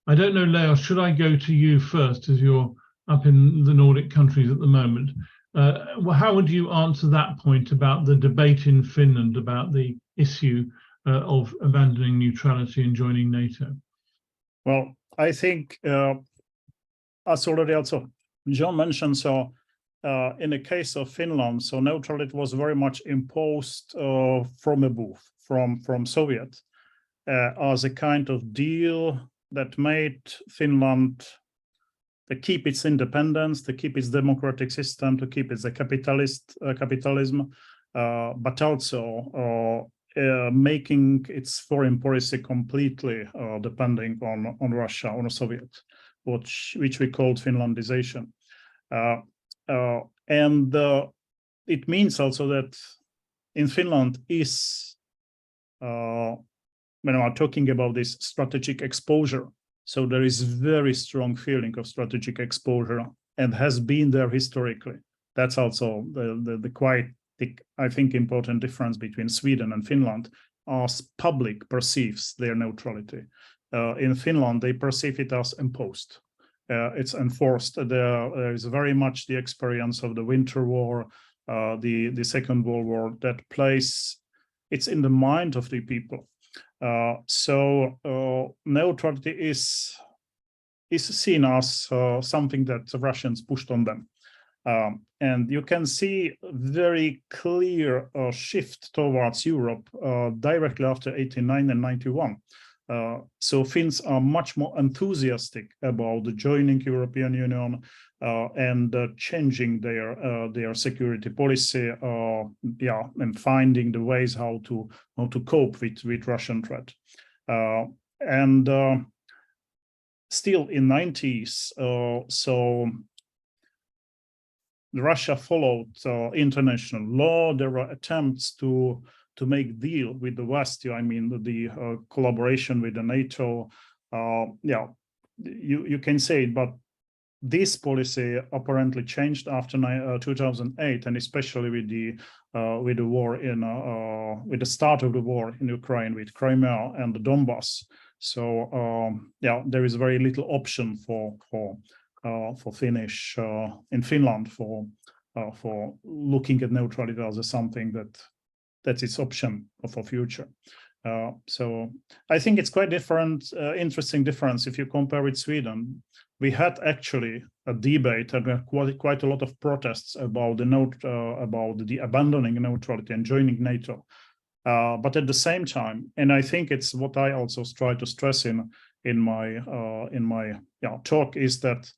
I don't know, Leo, should I go to you first, as you're up in the Nordic countries at the moment? How would you answer that point about the debate in Finland about the issue of abandoning neutrality and joining NATO? Well, I think, as already also John mentioned, so in the case of Finland, so neutrality was very much imposed from above, from Soviet, as a kind of deal that made Finland to keep its independence, to keep its democratic system, to keep its capitalism, but also making its foreign policy completely depending on Russia, on Soviet, which we called Finlandisation. And it means also that in Finland is, when I'm talking about this strategic exposure, so there is very strong feeling of strategic exposure and has been there historically. That's also the quite, I think, important difference between Sweden and Finland, as public perceives their neutrality. In Finland, they perceive it as imposed. It's enforced. There is very much the experience of the Winter War, the Second World War that plays. It's in the mind of the people. So neutrality is seen as something that the Russians pushed on them. And you can see very clear shift towards Europe directly after 89 and 91. So Finns are much more enthusiastic about joining European Union and changing their security policy, and finding the ways how to cope with Russian threat. And still in 90s, so Russia followed international law. There were attempts to make deal with the West. I mean, the collaboration with the NATO. You can say it, but this policy apparently changed after 2008, and especially with the war with the start of the war in Ukraine with Crimea and the Donbass. So there is very little option for Finnish in Finland for looking at neutrality as something that's its option for future. So I think it's quite different, interesting difference if you compare with Sweden. We had actually a debate and quite a lot of protests about the abandoning neutrality and joining NATO. But at the same time, and I think it's what I also try to stress in my talk, is that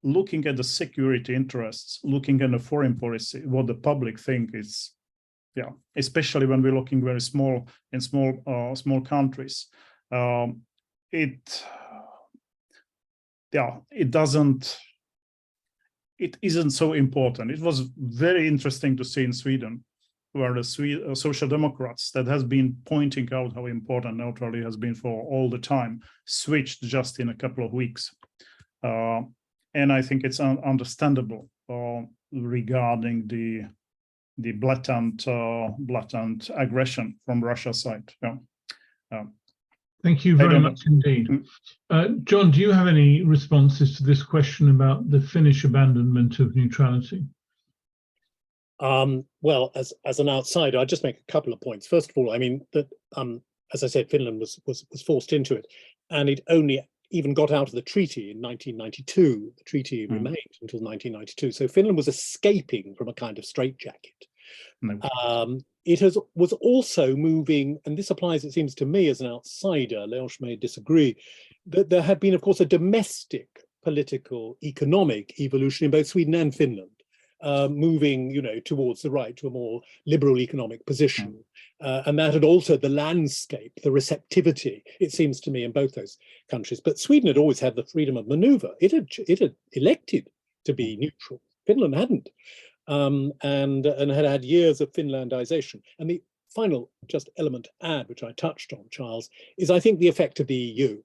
looking at the security interests, looking at the foreign policy, what the public think is, especially when we're looking very small countries, it isn't so important. It was very interesting to see in Sweden, where the Social Democrats that has been pointing out how important neutrality has been for all the time, switched just in a couple of weeks. And I think it's understandable regarding the blatant aggression from Russia's side. Thank you very much indeed. John, do you have any responses to this question about the Finnish abandonment of neutrality? Well, as an outsider, I'd just make a couple of points. First of all, I mean that, as I said, Finland was forced into it, and it only even got out of the treaty in 1992. The treaty remained until 1992. So Finland was escaping from a kind of straitjacket. It was also moving, and this applies, it seems to me, as an outsider, Leos may disagree, that there had been, of course, a domestic political, economic evolution in both Sweden and Finland. moving, towards the right to a more liberal economic position. And that had altered the landscape, the receptivity, it seems to me, in both those countries. But Sweden had always had the freedom of maneuver. It had elected to be neutral. Finland hadn't, and had had years of Finlandisation. And the final just element to add, which I touched on, Charles, is I think the effect of the EU.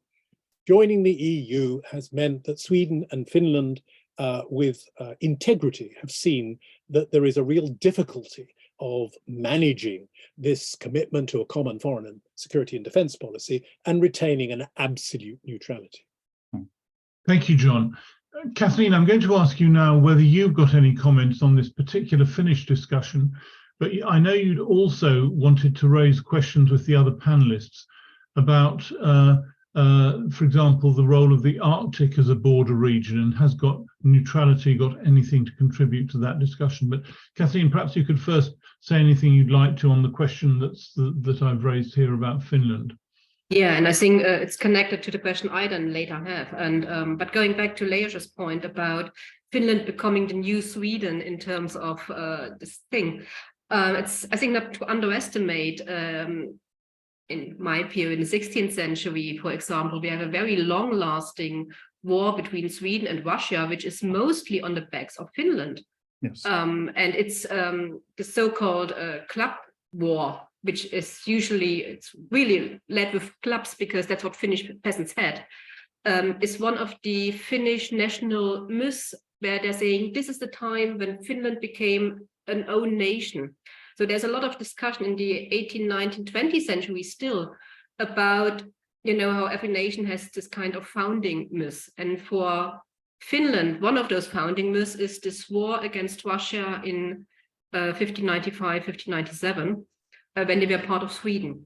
Joining the EU has meant that Sweden and Finland, with integrity, have seen that there is a real difficulty of managing this commitment to a common foreign and security and defence policy and retaining an absolute neutrality. Thank you, John. Kathleen, I'm going to ask you now whether you've got any comments on this particular Finnish discussion, but I know you'd also wanted to raise questions with the other panelists about, for example, the role of the Arctic as a border region, and has neutrality got anything to contribute to that discussion? But Kathleen, perhaps you could first say anything you'd like to on the question that I've raised here about Finland. Yeah, and I think it's connected to the question I then later have. And but going back to Leos's point about Finland becoming the new Sweden in terms of this thing, it's, I think, not to underestimate. In my period, in the 16th century, for example, we have a very long-lasting war between Sweden and Russia, which is mostly on the backs of Finland. Yes. And it's the so-called club war, which is it's really led with clubs because that's what Finnish peasants had, is one of the Finnish national myths where they're saying this is the time when Finland became an own nation. So there's a lot of discussion in the 18th, 19th, 20th century still about, how every nation has this kind of founding myth. And for Finland, one of those founding myths is this war against Russia in 1595, 1597, when they were part of Sweden,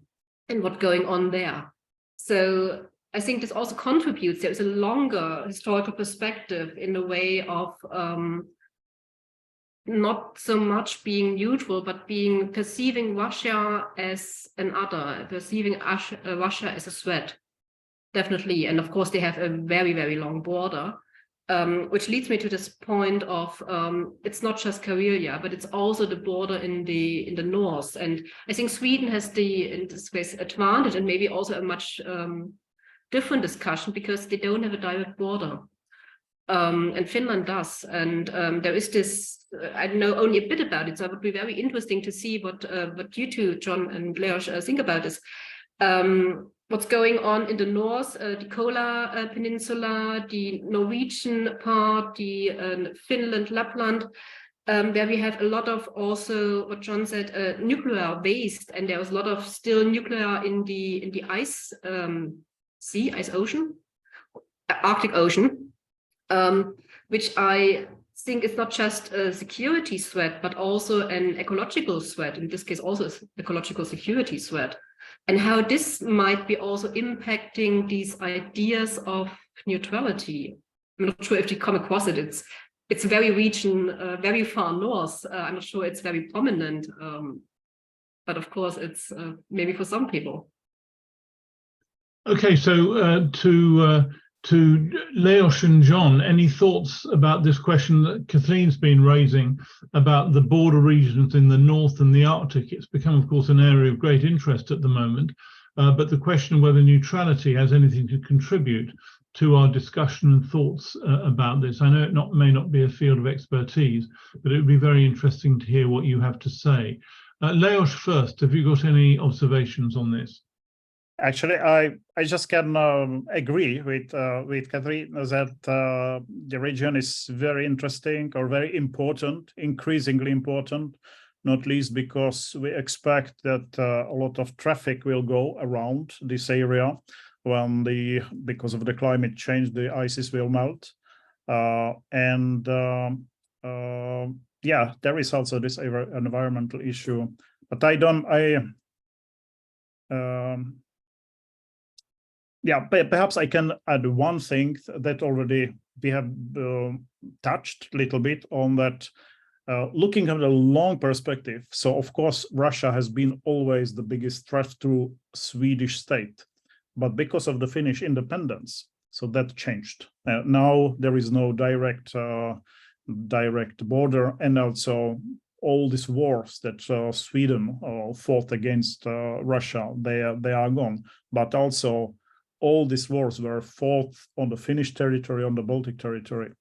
and what's going on there. So I think this also contributes. There is a longer historical perspective in the way of not so much being neutral, but perceiving Russia as an other, perceiving Russia as a threat, definitely. And of course, they have a very, very long border, which leads me to this point of it's not just Karelia, but it's also the border in the north. And I think Sweden has in this case, advantage, and maybe also a much different discussion because they don't have a direct border. And Finland does, and there is this. I know only a bit about it, so it would be very interesting to see what you two, John and Leos, think about this. What's going on in the north, the Kola Peninsula, the Norwegian part, the Finland, Lapland, where we have a lot of also what John said, nuclear waste, and there was a lot of still nuclear in the ice ocean, Arctic Ocean. Which I think is not just a security threat, but also an ecological threat, in this case also an ecological security threat, and how this might be also impacting these ideas of neutrality. I'm not sure if you come across it. It's very very far north. I'm not sure it's very prominent, but of course it's maybe for some people. Okay, so to Leos and John, any thoughts about this question that Kathleen's been raising about the border regions in the north and the Arctic? It's become, of course, an area of great interest at the moment, but the question whether neutrality has anything to contribute to our discussion and thoughts about this. I know it may not be a field of expertise, but it would be very interesting to hear what you have to say. Leos first, have you got any observations on this? Actually, I just can agree with Kathleen that the region is very interesting or very important, increasingly important, not least because we expect that a lot of traffic will go around this area when because of the climate change, the ices will melt, and yeah, there is also this environmental issue, but yeah, perhaps I can add one thing that already we have touched a little bit on that, looking at the long perspective. So of course, Russia has been always the biggest threat to Swedish state, but because of the Finnish independence, so that changed. Now there is no direct direct border, and also all these wars that Sweden fought against Russia, they are gone. But also all these wars were fought on the Finnish territory, on the Baltic territory.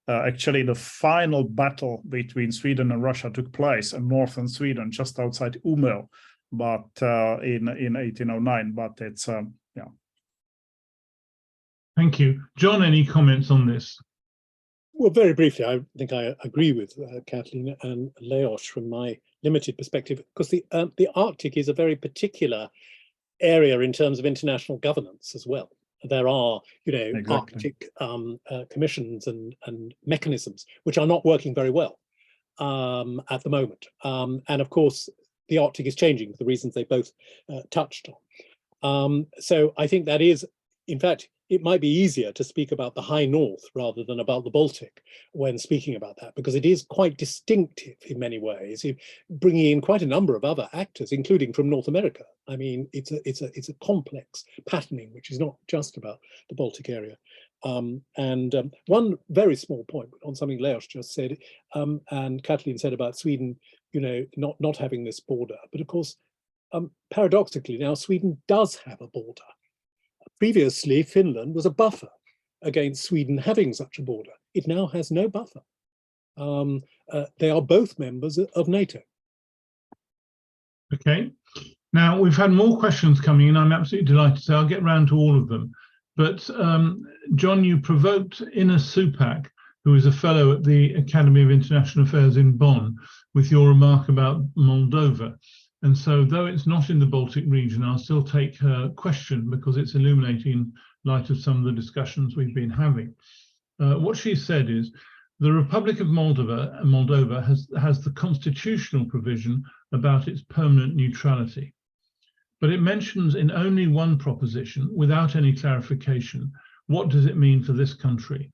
Actually, the final battle between Sweden and Russia took place in northern Sweden, just outside Umeå, but in 1809. But it's yeah. Thank you, John. Any comments on this? Well, very briefly, I think I agree with Kathleen and Leos from my limited perspective, because the Arctic is a very particular area in terms of international governance as well. There are, Exactly. Arctic commissions and mechanisms which are not working very well at the moment. And of course, the Arctic is changing for the reasons they both touched on. So I think that is, in fact, it might be easier to speak about the High North rather than about the Baltic when speaking about that, because it is quite distinctive in many ways, bringing in quite a number of other actors, including from North America. I mean, it's a complex patterning, which is not just about the Baltic area. One very small point on something Leos just said, and Kathleen said about Sweden, not having this border. But of course, paradoxically, now Sweden does have a border. Previously, Finland was a buffer against Sweden having such a border. It now has no buffer. They are both members of NATO. Okay. Now, we've had more questions coming in. I'm absolutely delighted to say I'll get round to all of them. But John, you provoked Ina Supak, who is a fellow at the Academy of International Affairs in Bonn, with your remark about Moldova. And so, though it's not in the Baltic region, I'll still take her question because it's illuminating in light of some of the discussions we've been having. What she said is, the Republic of Moldova has the constitutional provision about its permanent neutrality. But it mentions in only one proposition, without any clarification, what does it mean for this country?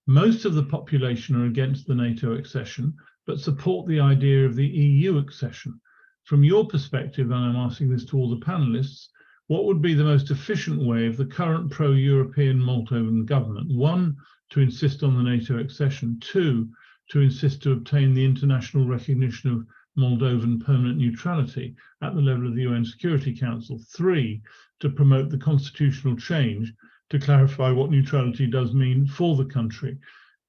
Most of the population are against the NATO accession, but support the idea of the EU accession. From your perspective, and I'm asking this to all the panelists, what would be the most efficient way of the current pro-European Moldovan government? One, to insist on the NATO accession. Two, to insist to obtain the international recognition of Moldovan permanent neutrality at the level of the UN Security Council. Three, to promote the constitutional change to clarify what neutrality does mean for the country.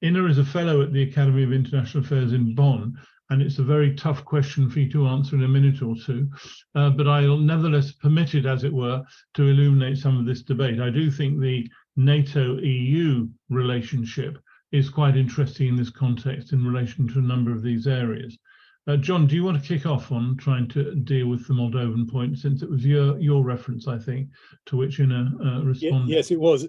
Ina is a fellow at the Academy of International Affairs in Bonn, and it's a very tough question for you to answer in a minute or two, but I'll nevertheless permit it, as it were, to illuminate some of this debate. I do think the NATO-EU relationship is quite interesting in this context in relation to a number of these areas. John, do you want to kick off on trying to deal with the Moldovan point, since it was your reference, I think, to which Ina responded? Yes, it was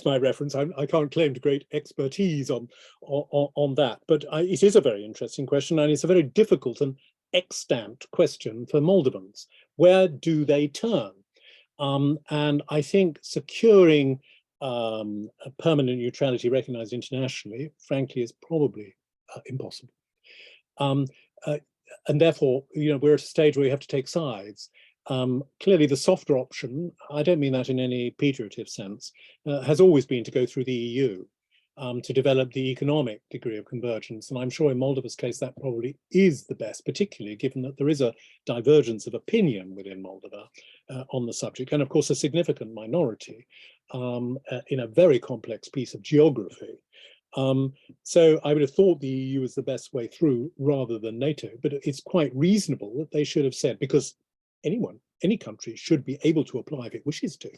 my reference. I can't claim to great expertise on that, but it is a very interesting question, and it's a very difficult and extant question for Moldovans. Where do they turn? And I think securing a permanent neutrality recognized internationally, frankly, is probably impossible. And therefore, we're at a stage where we have to take sides. Clearly, the softer option, I don't mean that in any pejorative sense, has always been to go through the EU to develop the economic degree of convergence. And I'm sure in Moldova's case, that probably is the best, particularly given that there is a divergence of opinion within Moldova on the subject. And of course, a significant minority in a very complex piece of geography. So I would have thought the EU is the best way through rather than NATO, but it's quite reasonable that they should have said, because any country should be able to apply if it wishes to,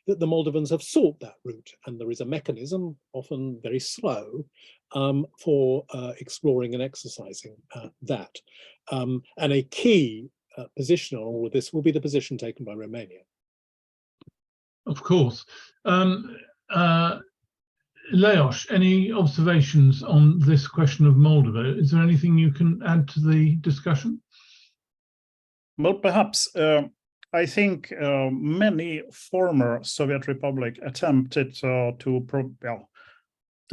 that the Moldovans have sought that route, and there is a mechanism, often very slow, for exploring and exercising that. And a key position on all of this will be the position taken by Romania. Of course. Leos, any observations on this question of Moldova? Is there anything you can add to the discussion? Well, perhaps. I think many former Soviet republics attempted to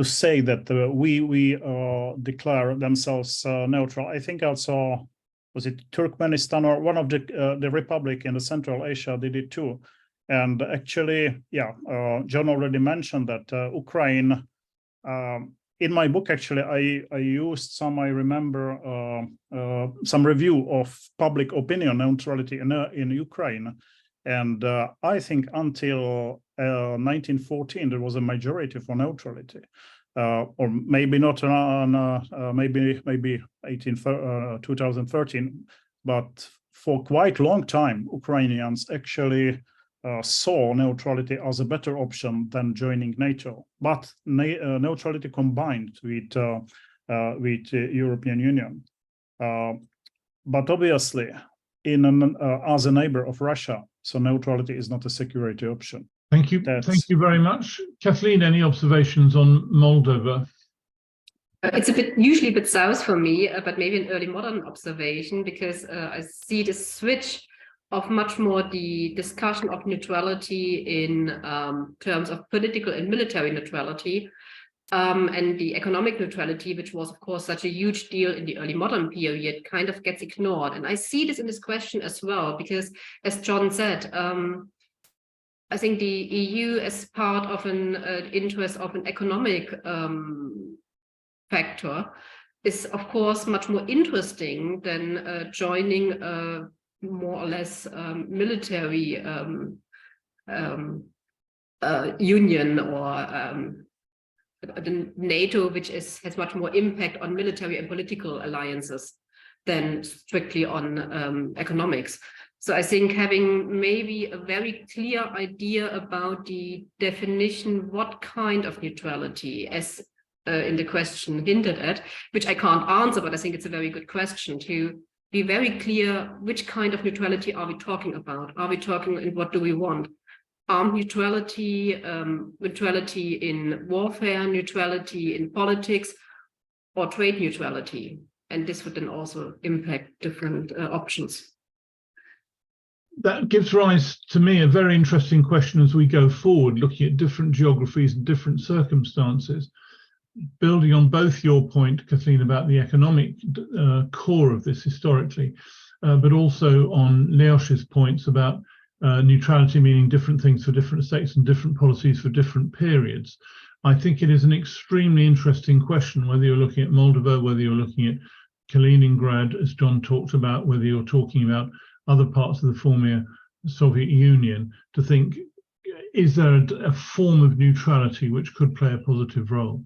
say that we declare themselves neutral. I think also, was it Turkmenistan or one of the republic in the Central Asia did it too. And actually, John already mentioned that Ukraine in my book, actually, I used some, I remember, some review of public opinion neutrality in Ukraine. And I think until 1914, there was a majority for neutrality. Or maybe not maybe 2013, but for quite a long time, Ukrainians actually saw neutrality as a better option than joining NATO. But neutrality combined with European Union. But obviously, as a neighbor of Russia, so neutrality is not a security option. Thank you. Thank you very much. Kathleen, any observations on Moldova? It's usually a bit south for me, but maybe an early modern observation, because I see the switch of much more the discussion of neutrality in terms of political and military neutrality, and the economic neutrality, which was, of course, such a huge deal in the early modern period, kind of gets ignored. And I see this in this question as well, because, as John said, I think the EU, as part of an interest of an economic factor, is, of course, much more interesting than joining a more or less military union, or the NATO, which has much more impact on military and political alliances than strictly on economics. So I think having maybe a very clear idea about the definition, what kind of neutrality, as in the question hinted at, which I can't answer, but I think it's a very good question, to be very clear, which kind of neutrality are we talking about? Are we talking, and what do we want? Armed neutrality, neutrality in warfare, neutrality in politics, or trade neutrality? And this would then also impact different options. That gives rise to me a very interesting question as we go forward, looking at different geographies and different circumstances. Building on both your point, Kathleen, about the economic core of this historically, but also on Leosz's points about neutrality meaning different things for different states and different policies for different periods. I think it is an extremely interesting question, whether you're looking at Moldova, whether you're looking at Kaliningrad, as John talked about, whether you're talking about other parts of the former Soviet Union, to think, is there a form of neutrality which could play a positive role?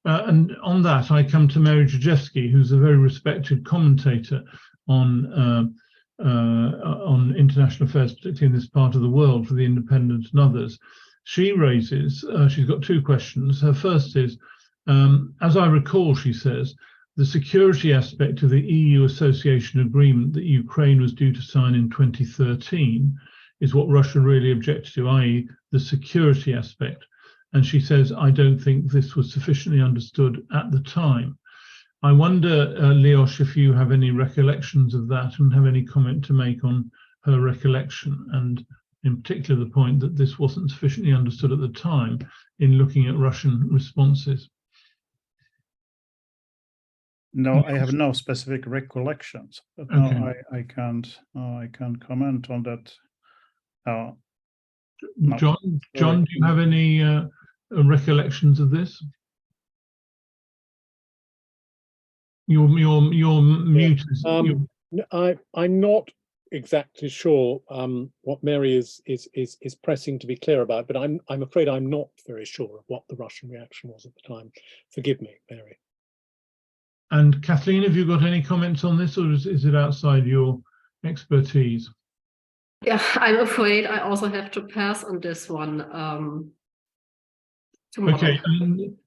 And on that, I come to Mary Jajewski, who's a very respected commentator on international affairs, particularly in this part of the world, for The Independent and others. She raises, she's got two questions. Her first is, as I recall, she says, the security aspect of the EU association agreement that Ukraine was due to sign in 2013 is what Russia really objected to, i.e. the security aspect. And she says, I don't think this was sufficiently understood at the time. I wonder, Leosz, if you have any recollections of that and have any comment to make on her recollection, and in particular the point that this wasn't sufficiently understood at the time in looking at Russian responses. No, I have no specific recollections, but no, okay. I can't comment on that. No. John, do you have any recollections of this? You're muted. I'm not exactly sure what Mary is pressing to be clear about, but I'm afraid I'm not very sure of what the Russian reaction was at the time. Forgive me, Mary. And Kathleen, have you got any comments on this, or is it outside your expertise? Yeah, I'm afraid I also have to pass on this one. Okay,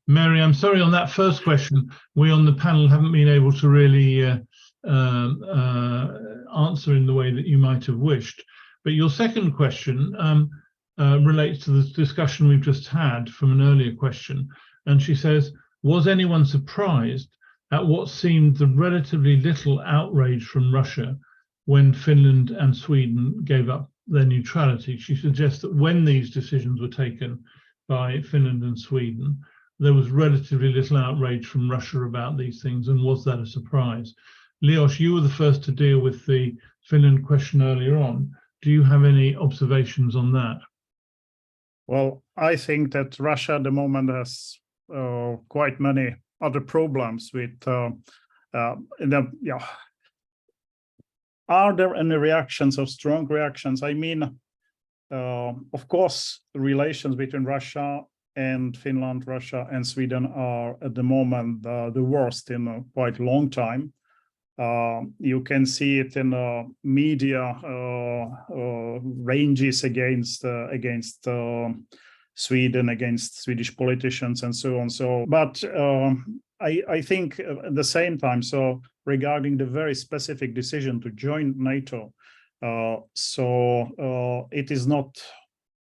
Mary, I'm sorry, on that first question, we on the panel haven't been able to really answer in the way that you might have wished. But your second question relates to the discussion we've just had from an earlier question. And she says, was anyone surprised at what seemed the relatively little outrage from Russia when Finland and Sweden gave up their neutrality? She suggests that when these decisions were taken by Finland and Sweden, there was relatively little outrage from Russia about these things, and was that a surprise? Leosz, you were the first to deal with the Finland question earlier on. Do you have any observations on that? Well, I think that Russia at the moment has quite many other problems with Are there any reactions or strong reactions? I mean, of course, the relations between Russia and Finland, Russia and Sweden are at the moment the worst in a quite long time. You can see it in media ranges against Sweden, against Swedish politicians and so on. So, but I think at the same time, so regarding the very specific decision to join NATO, it is not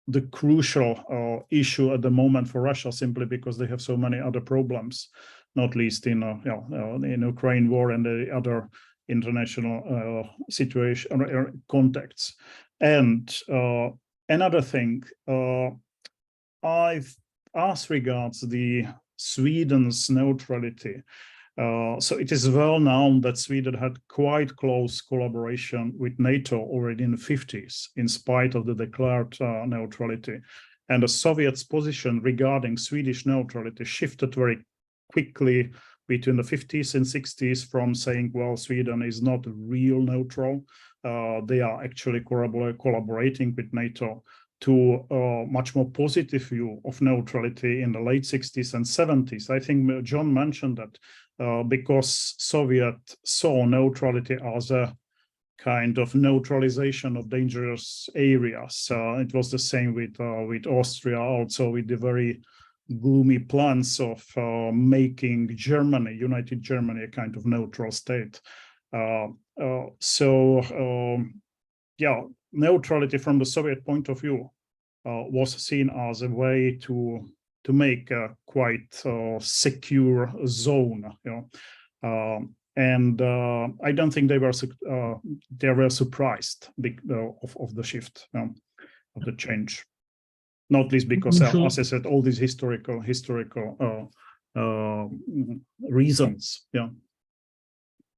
the crucial issue at the moment for Russia, simply because they have so many other problems, not least in Ukraine war and the other international situation or contexts. And another thing, as regards the Sweden's neutrality, so it is well known that Sweden had quite close collaboration with NATO already in the 50s, in spite of the declared neutrality. And the Soviets' position regarding Swedish neutrality shifted very quickly between the 50s and 60s from saying, well, Sweden is not real neutral, they are actually collaborating with NATO, to a much more positive view of neutrality in the late 60s and 70s. I think John mentioned that because Soviet saw neutrality as a kind of neutralization of dangerous areas. It was the same with Austria, also with the very gloomy plans of making Germany, United Germany, a kind of neutral state. Neutrality from the Soviet point of view was seen as a way to make a quite secure zone, and I don't think they were surprised of the shift, of the change, not least because, as I said, all these historical reasons. Yeah.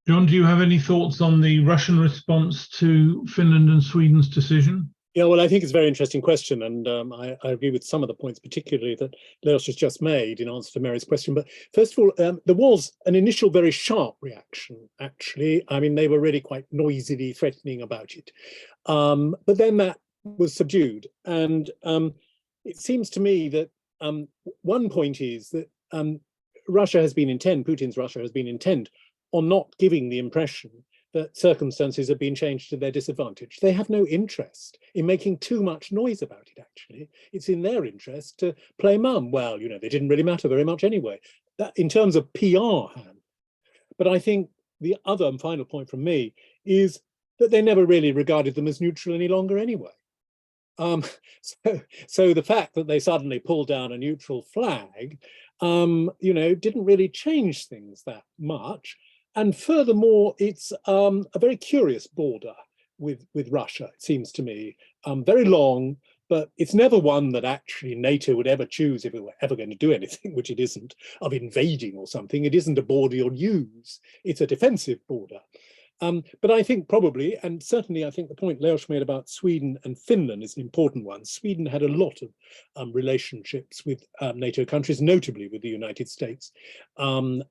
John, do you have any thoughts on the Russian response to Finland and Sweden's decision? Yeah, well, I think it's a very interesting question, and I agree with some of the points, particularly that Leos has just made in answer to Mary's question. But first of all, there was an initial very sharp reaction, actually. I mean, they were really quite noisily threatening about it. But then that was subdued. And it seems to me that one point is that Russia has been intent, Putin's Russia has been intent on not giving the impression that circumstances have been changed to their disadvantage. They have no interest in making too much noise about it, actually. It's in their interest to play mum. Well, they didn't really matter very much anyway. That in terms of PR hand. But I think the other and final point from me is that they never really regarded them as neutral any longer anyway. So the fact that they suddenly pulled down a neutral flag, didn't really change things that much. And furthermore, it's a very curious border with Russia, it seems to me, very long, but it's never one that actually NATO would ever choose if it were ever going to do anything, which it isn't, of invading or something. It isn't a border you'll use. It's a defensive border. But I think probably, and certainly I think the point Leos made about Sweden and Finland is an important one. Sweden had a lot of relationships with NATO countries, notably with the United States in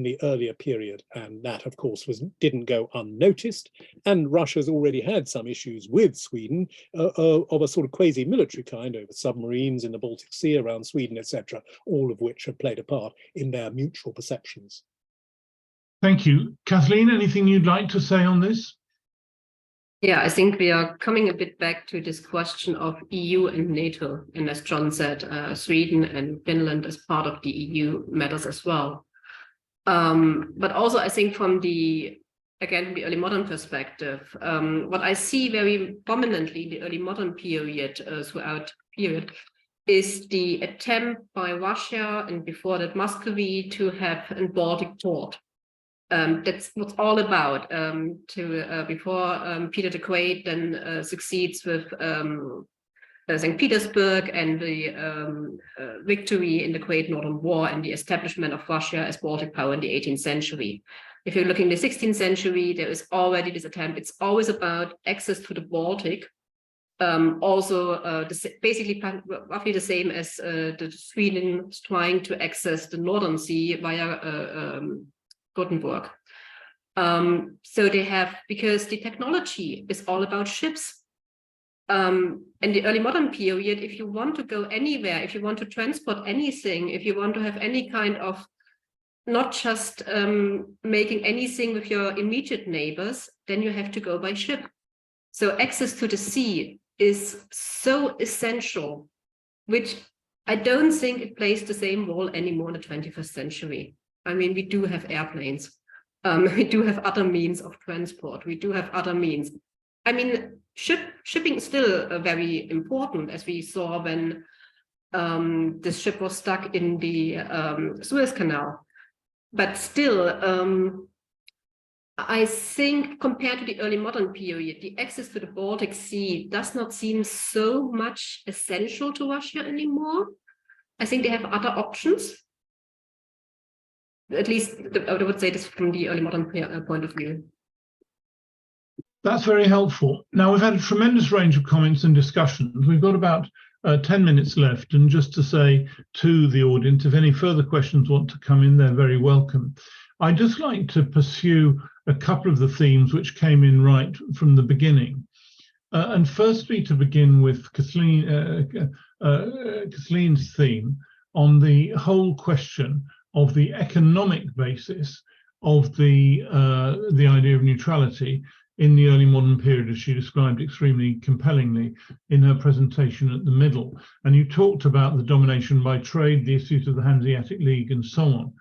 the earlier period. And that, of course, didn't go unnoticed. And Russia's already had some issues with Sweden of a sort of quasi-military kind over submarines in the Baltic Sea around Sweden, etc., all of which have played a part in their mutual perceptions. Thank you. Kathleen, anything you'd like to say on this? Yeah, I think we are coming a bit back to this question of EU and NATO. And as John said, Sweden and Finland as part of the EU matters as well. But also, I think from the early modern perspective, what I see very prominently in the early modern period, is the attempt by Russia and before that Muscovy to have a Baltic port. That's what's all about. Before Peter the Great then succeeds with St. Petersburg and the victory in the Great Northern War and the establishment of Russia as Baltic power in the 18th century. If you look in the 16th century, there is already this attempt. It's always about access to the Baltic Also, basically roughly the same as the Sweden trying to access the Northern Sea via Gothenburg. So they have, because the technology is all about ships. In the early modern period, if you want to go anywhere, if you want to transport anything, if you want to have any kind of, not just making anything with your immediate neighbors, then you have to go by ship. So access to the sea is so essential, which I don't think it plays the same role anymore in the 21st century. I mean, we do have airplanes. We do have other means of transport. We do have other means. I mean, shipping is still very important, as we saw when the ship was stuck in the Suez Canal. But still, I think compared to the early modern period, the access to the Baltic Sea does not seem so much essential to Russia anymore. I think they have other options. At least I would say this from the early modern point of view. That's very helpful. Now, we've had a tremendous range of comments and discussions. We've got about 10 minutes left. And just to say to the audience, if any further questions want to come in, they're very welcome. I'd just like to pursue a couple of the themes which came in right from the beginning. And firstly, to begin with Kathleen's theme on the whole question of the economic basis of the idea of neutrality in the early modern period, as she described extremely compellingly in her presentation at the middle. And you talked about the domination by trade, the issues of the Hanseatic League, and so on.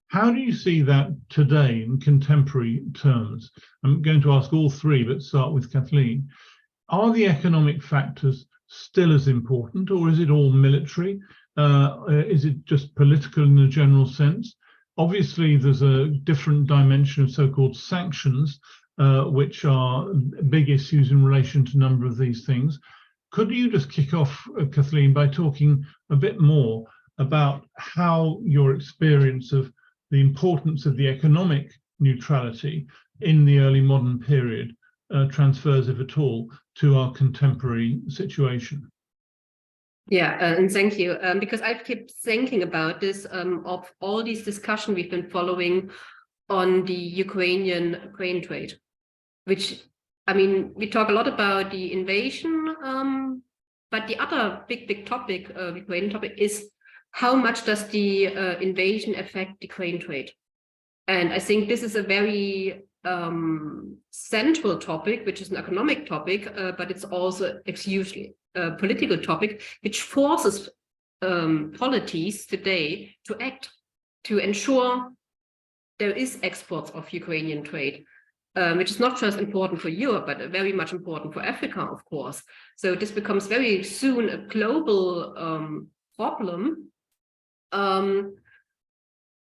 How do you see that today in contemporary terms? I'm going to ask all three, but start with Kathleen. Are the economic factors still as important, or is it all military? Is it just political in a general sense? Obviously, there's a different dimension of so-called sanctions, which are big issues in relation to a number of these things. Could you just kick off, Kathleen, by talking a bit more about how your experience of the importance of the economic neutrality in the early modern period transfers, if at all, to our contemporary situation? Yeah, and thank you, because I've kept thinking about this, of all these discussions we've been following on the Ukrainian grain trade, which, I mean, we talk a lot about the invasion, but the other big topic, Ukrainian topic, is how much does the invasion affect the grain trade? And I think this is a very central topic, which is an economic topic, but it's also hugely political topic, which forces polities today to act, to ensure there is exports of Ukrainian trade, which is not just important for Europe, but very much important for Africa, of course. So this becomes very soon a global problem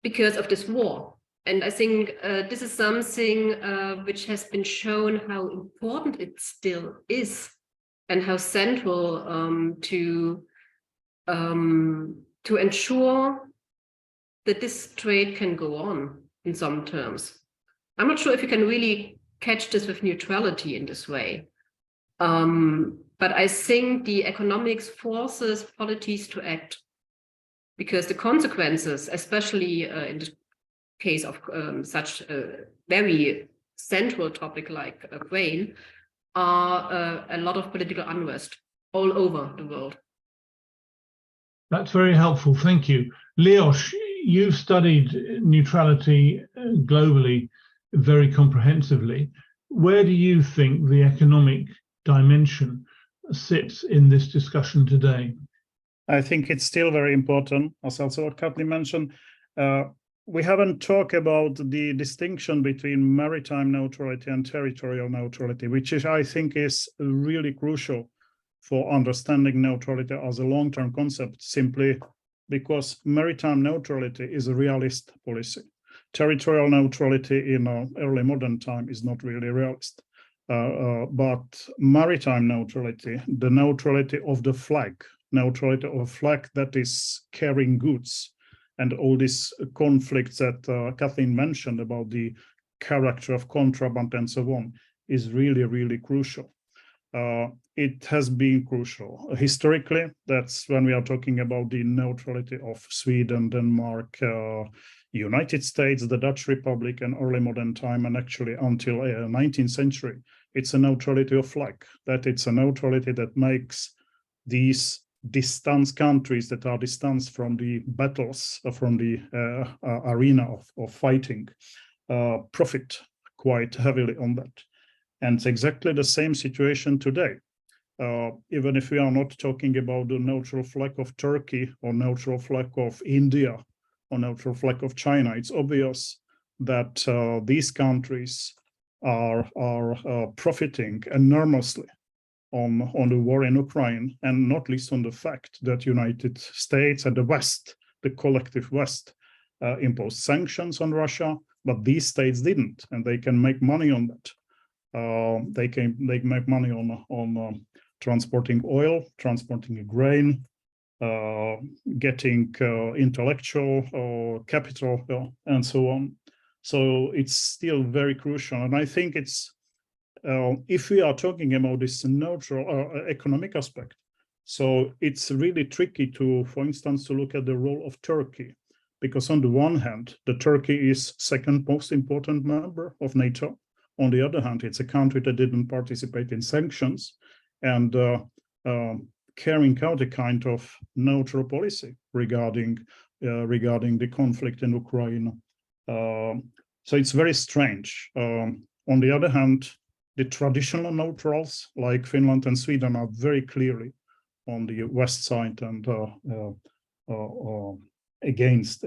because of this war. And I think this is something which has been shown how important it still is, and how central to ensure that this trade can go on in some terms. I'm not sure if you can really catch this with neutrality in this way, but I think the economics forces polities to act, because the consequences, especially in the case of such a very central topic like grain, are a lot of political unrest all over the world. That's very helpful, thank you. Leos, you've studied neutrality globally very comprehensively. Where do you think the economic dimension sits in this discussion today? I think it's still very important, as also what Kathleen mentioned. We haven't talked about the distinction between maritime neutrality and territorial neutrality, which is, I think, is really crucial for understanding neutrality as a long-term concept, simply because maritime neutrality is a realist policy. Territorial neutrality in early modern time is not really realist. But maritime neutrality, the neutrality of the flag, neutrality of a flag that is carrying goods, and all these conflicts that Kathleen mentioned about the character of contraband and so on, is really, really crucial. it has been crucial. Historically, that's when we are talking about the neutrality of Sweden, Denmark, United States, the Dutch Republic, and early modern time, and actually until 19th century, it's a neutrality of flag. That it's a neutrality that makes these distant countries that are distant from the battles, from the arena of fighting, profit quite heavily on that. And it's exactly the same situation today. Even if we are not talking about the neutral flag of Turkey or neutral flag of India or neutral flag of China, it's obvious that these countries are profiting enormously on the war in Ukraine, and not least on the fact that United States and the West, the collective West, imposed sanctions on Russia, but these states didn't, and they can make money on that. They make money on transporting oil, transporting grain, getting intellectual capital, and so on. So it's still very crucial, and I think it's if we are talking about this neutral economic aspect, so it's really tricky to, for instance, to look at the role of Turkey, because on the one hand, the Turkey is second most important member of NATO. On the other hand, it's a country that didn't participate in sanctions and carrying out a kind of neutral policy regarding the conflict in Ukraine. So it's very strange. On the other hand, the traditional neutrals like Finland and Sweden are very clearly on the West side and against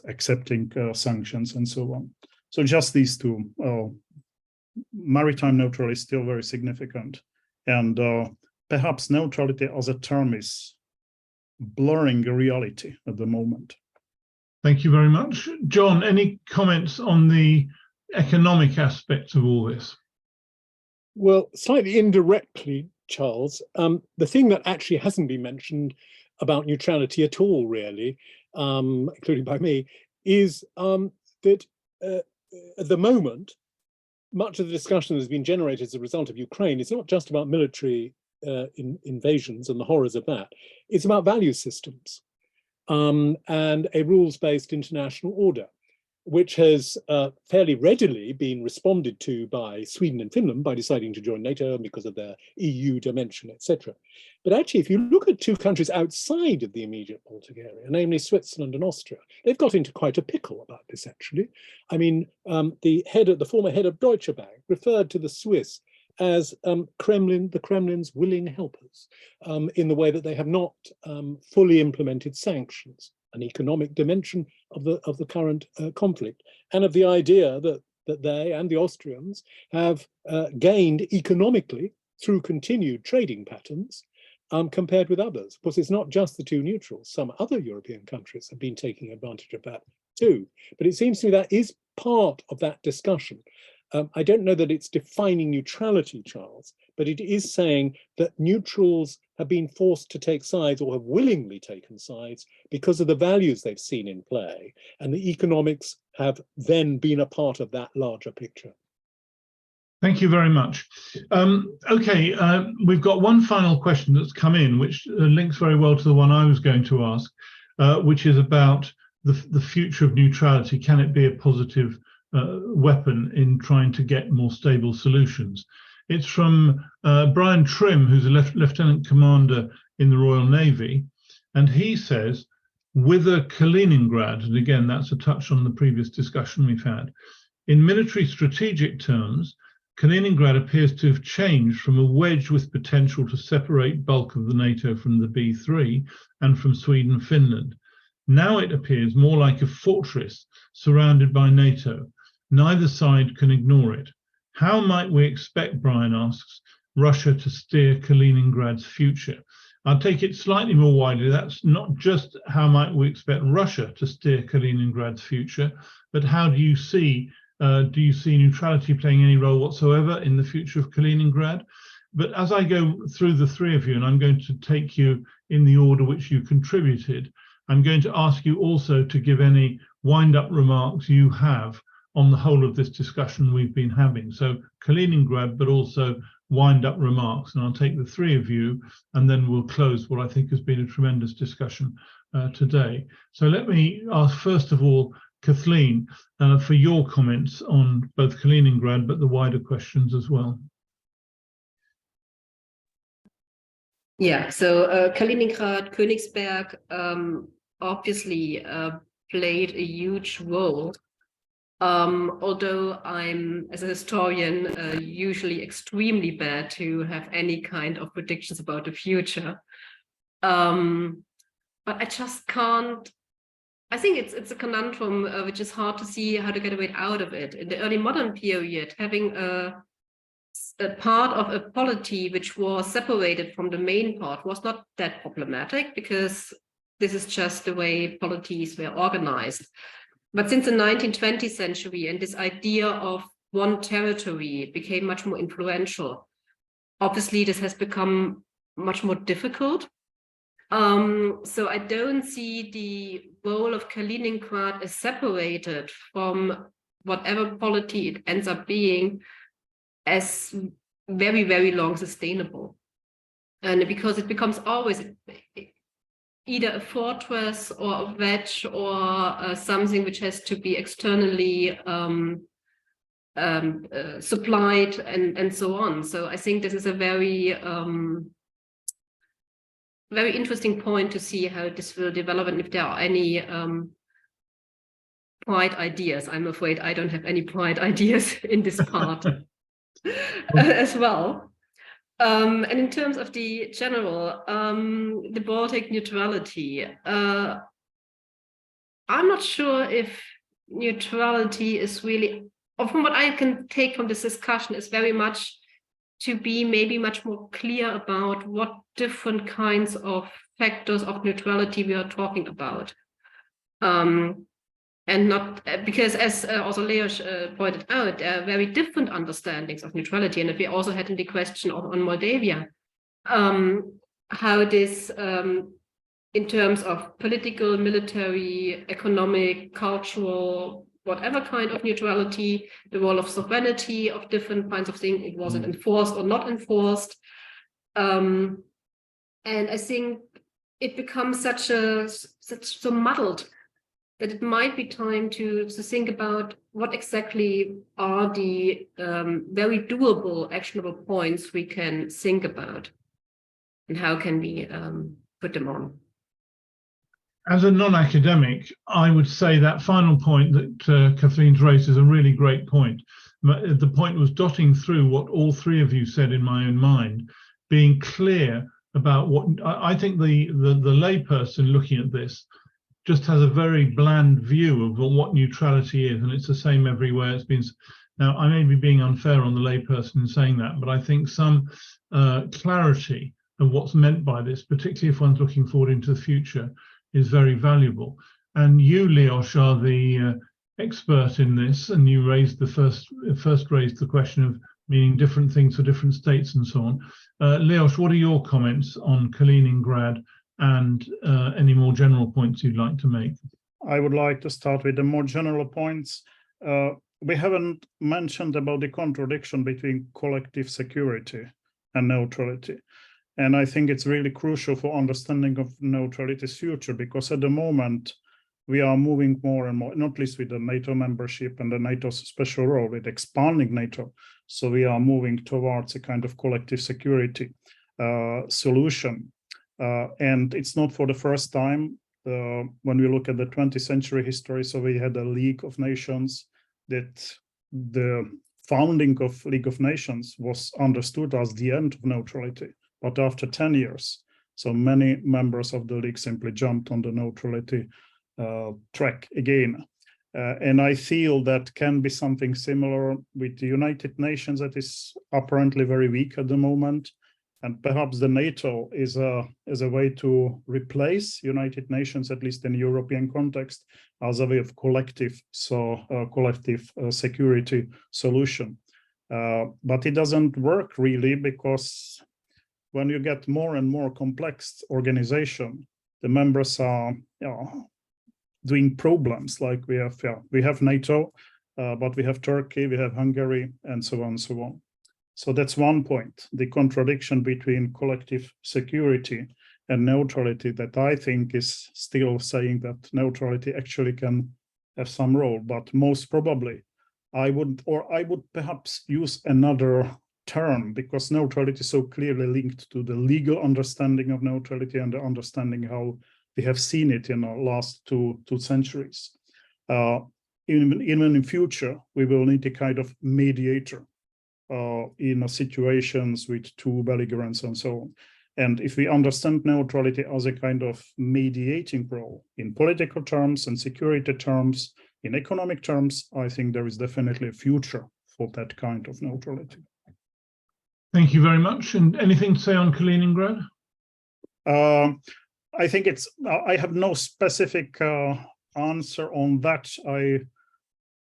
accepting sanctions and so on. So just these two. Maritime neutrality is still very significant, and perhaps neutrality as a term is blurring reality at the moment. Thank you very much. John, any comments on the economic aspects of all this? Well, slightly indirectly, Charles, the thing that actually hasn't been mentioned about neutrality at all, really, including by me, is that at the moment, much of the discussion that has been generated as a result of Ukraine is not just about military invasions and the horrors of that. It's about value systems and a rules-based international order, which has fairly readily been responded to by Sweden and Finland by deciding to join NATO because of their EU dimension, etc. But actually, if you look at two countries outside of the immediate Baltic area, namely Switzerland and Austria, they've got into quite a pickle about this, actually. I mean, the former head of Deutsche Bank referred to the Swiss as the Kremlin's willing helpers in the way that they have not fully implemented sanctions, an economic dimension of the current conflict, and of the idea that they and the Austrians have gained economically through continued trading patterns compared with others. Of course, it's not just the two neutrals. Some other European countries have been taking advantage of that too. But it seems to me that is part of that discussion. I don't know that it's defining neutrality, Charles, but it is saying that neutrals have been forced to take sides or have willingly taken sides because of the values they've seen in play. And the economics have then been a part of that larger picture. Thank you very much. Okay, we've got one final question that's come in, which links very well to the one I was going to ask, which is about the future of neutrality. Can it be a positive weapon in trying to get more stable solutions? It's from Brian Trim, who's a lieutenant commander in the Royal Navy, and he says, "Whither Kaliningrad?" And again, that's a touch on the previous discussion we've had. "In military strategic terms, Kaliningrad appears to have changed from a wedge with potential to separate bulk of the NATO from the B3 and from Sweden and Finland. Now it appears more like a fortress surrounded by NATO. Neither side can ignore it. How might we expect," Brian asks, "Russia to steer Kaliningrad's future?" I'll take it slightly more widely. That's not just how might we expect Russia to steer Kaliningrad's future, but how do you see neutrality playing any role whatsoever in the future of Kaliningrad? But as I go through the three of you, and I'm going to take you in the order which you contributed, I'm going to ask you also to give any wind-up remarks you have on the whole of this discussion we've been having. So Kaliningrad, but also wind-up remarks, and I'll take the three of you, and then we'll close what I think has been a tremendous discussion today. So let me ask, first of all, Kathleen, for your comments on both Kaliningrad, but the wider questions as well. Yeah, so Kaliningrad, Königsberg obviously played a huge role. Although I'm, as a historian, usually extremely bad to have any kind of predictions about the future. But I just can't. I think it's a conundrum which is hard to see how to get a way out of it. In the early modern period, having a part of a polity which was separated from the main part was not that problematic, because this is just the way polities were organized. But since the 19th century, and this idea of one territory became much more influential, obviously this has become much more difficult. So I don't see the role of Kaliningrad as separated from whatever polity it ends up being as very, very long sustainable. And because it becomes always either a fortress or a wedge or something which has to be externally supplied and so on. So I think this is a very, very interesting point to see how this will develop, and if there are any bright ideas. I'm afraid I don't have any bright ideas in this part as well. And in terms of the general, the Baltic neutrality, I'm not sure if neutrality is really, or from what I can take from this discussion, is very much to be maybe much more clear about what different kinds of factors of neutrality we are talking about. And not, because as also Leos pointed out, there are very different understandings of neutrality. And if we also had in the question on Moldavia, how this, in terms of political, military, economic, cultural, whatever kind of neutrality, the role of sovereignty of different kinds of things, it wasn't enforced or not enforced. And I think it becomes so muddled that it might be time to think about what exactly are the very doable, actionable points we can think about, and how can we put them on. As a non-academic, I would say that final point that Kathleen's raised is a really great point. The point was dotting through what all three of you said in my own mind, being clear about what I think the layperson looking at this just has a very bland view of what neutrality is, and it's the same everywhere. It's been, now I may be being unfair on the layperson in saying that, but I think some clarity of what's meant by this, particularly if one's looking forward into the future, is very valuable. And you, Leos, are the expert in this, and you raised first raised the question of meaning different things for different states and so on. Leos, what are your comments on Kaliningrad and any more general points you'd like to make? I would like to start with the more general points. We haven't mentioned about the contradiction between collective security and neutrality. And I think it's really crucial for understanding of neutrality's future, because at the moment we are moving more and more, not least with the NATO membership and the NATO's special role with expanding NATO. So we are moving towards a kind of collective security solution. And it's not for the first time when we look at the 20th century history. So we had a League of Nations, that the founding of League of Nations was understood as the end of neutrality. But after 10 years, so many members of the League simply jumped on the neutrality track again. And I feel that can be something similar with the United Nations, that is apparently very weak at the moment. And perhaps the NATO is a way to replace United Nations, at least in European context, as a way of collective security solution. But it doesn't work really, because when you get more and more complex organization, the members are doing problems. Like we have NATO, but we have Turkey, we have Hungary, and so on and so on. So that's one point, the contradiction between collective security and neutrality that I think is still saying that neutrality actually can have some role, but most probably I would perhaps use another term, because neutrality is so clearly linked to the legal understanding of neutrality and the understanding how we have seen it in the last two centuries. Even in future, we will need a kind of mediator in situations with two belligerents and so on. And if we understand neutrality as a kind of mediating role in political terms and security terms, in economic terms, I think there is definitely a future for that kind of neutrality. Thank you very much. And anything to say on Kaliningrad? I think I have no specific answer on that.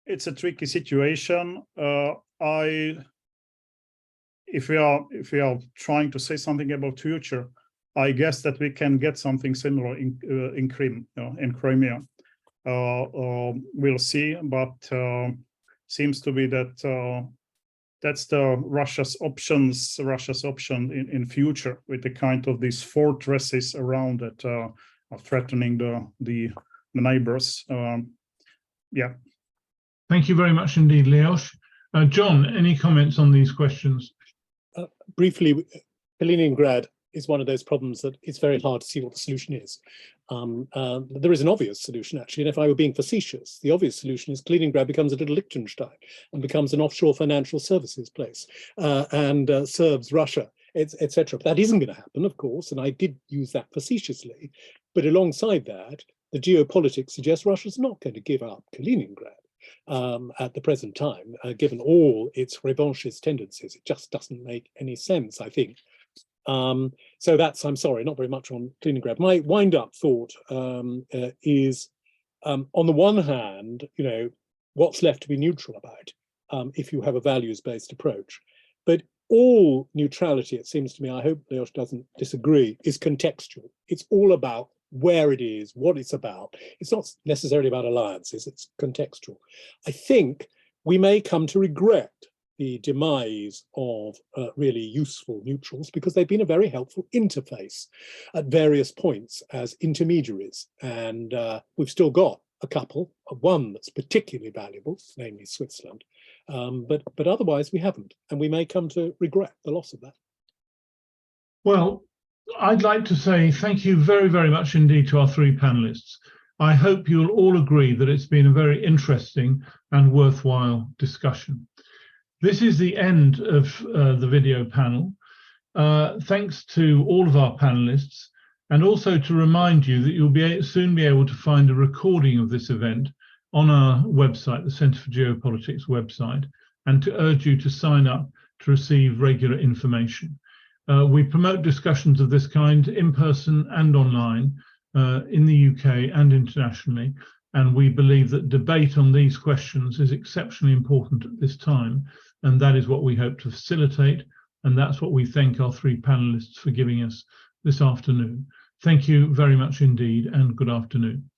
It's a tricky situation. If we are trying to say something about future, I guess that we can get something similar in Crimea. We'll see, but seems to be that that's the Russia's option in future, with the kind of these fortresses around that are threatening the neighbors. Yeah. Thank you very much indeed, Leos. John, any comments on these questions? Briefly, Kaliningrad is one of those problems that it's very hard to see what the solution is. There is an obvious solution, actually, and if I were being facetious, the obvious solution is Kaliningrad becomes a little Liechtenstein and becomes an offshore financial services place and serves Russia, etc. But that isn't going to happen, of course, and I did use that facetiously. But alongside that, the geopolitics suggests Russia's not going to give up Kaliningrad at the present time, given all its revanchist tendencies. It just doesn't make any sense, I think. So that's, I'm sorry, not very much on Kaliningrad. My wind-up thought is, on the one hand, what's left to be neutral about if you have a values-based approach. But all neutrality, it seems to me, I hope Leos doesn't disagree, is contextual. It's all about where it is, what it's about. It's not necessarily about alliances, it's contextual. I think we may come to regret the demise of really useful neutrals, because they've been a very helpful interface at various points as intermediaries. And we've still got a couple, one that's particularly valuable, namely Switzerland. But otherwise we haven't, and we may come to regret the loss of that. Well, I'd like to say thank you very, very much indeed to our three panelists. I hope you'll all agree that it's been a very interesting and worthwhile discussion. This is the end of the video panel. Thanks to all of our panelists, and also to remind you that you'll soon be able to find a recording of this event on our website, the Centre for Geopolitics website, and to urge you to sign up to receive regular information. We promote discussions of this kind in person and online in the UK and internationally, and we believe that debate on these questions is exceptionally important at this time, and that is what we hope to facilitate, and that's what we thank our three panelists for giving us this afternoon. Thank you very much indeed, and good afternoon.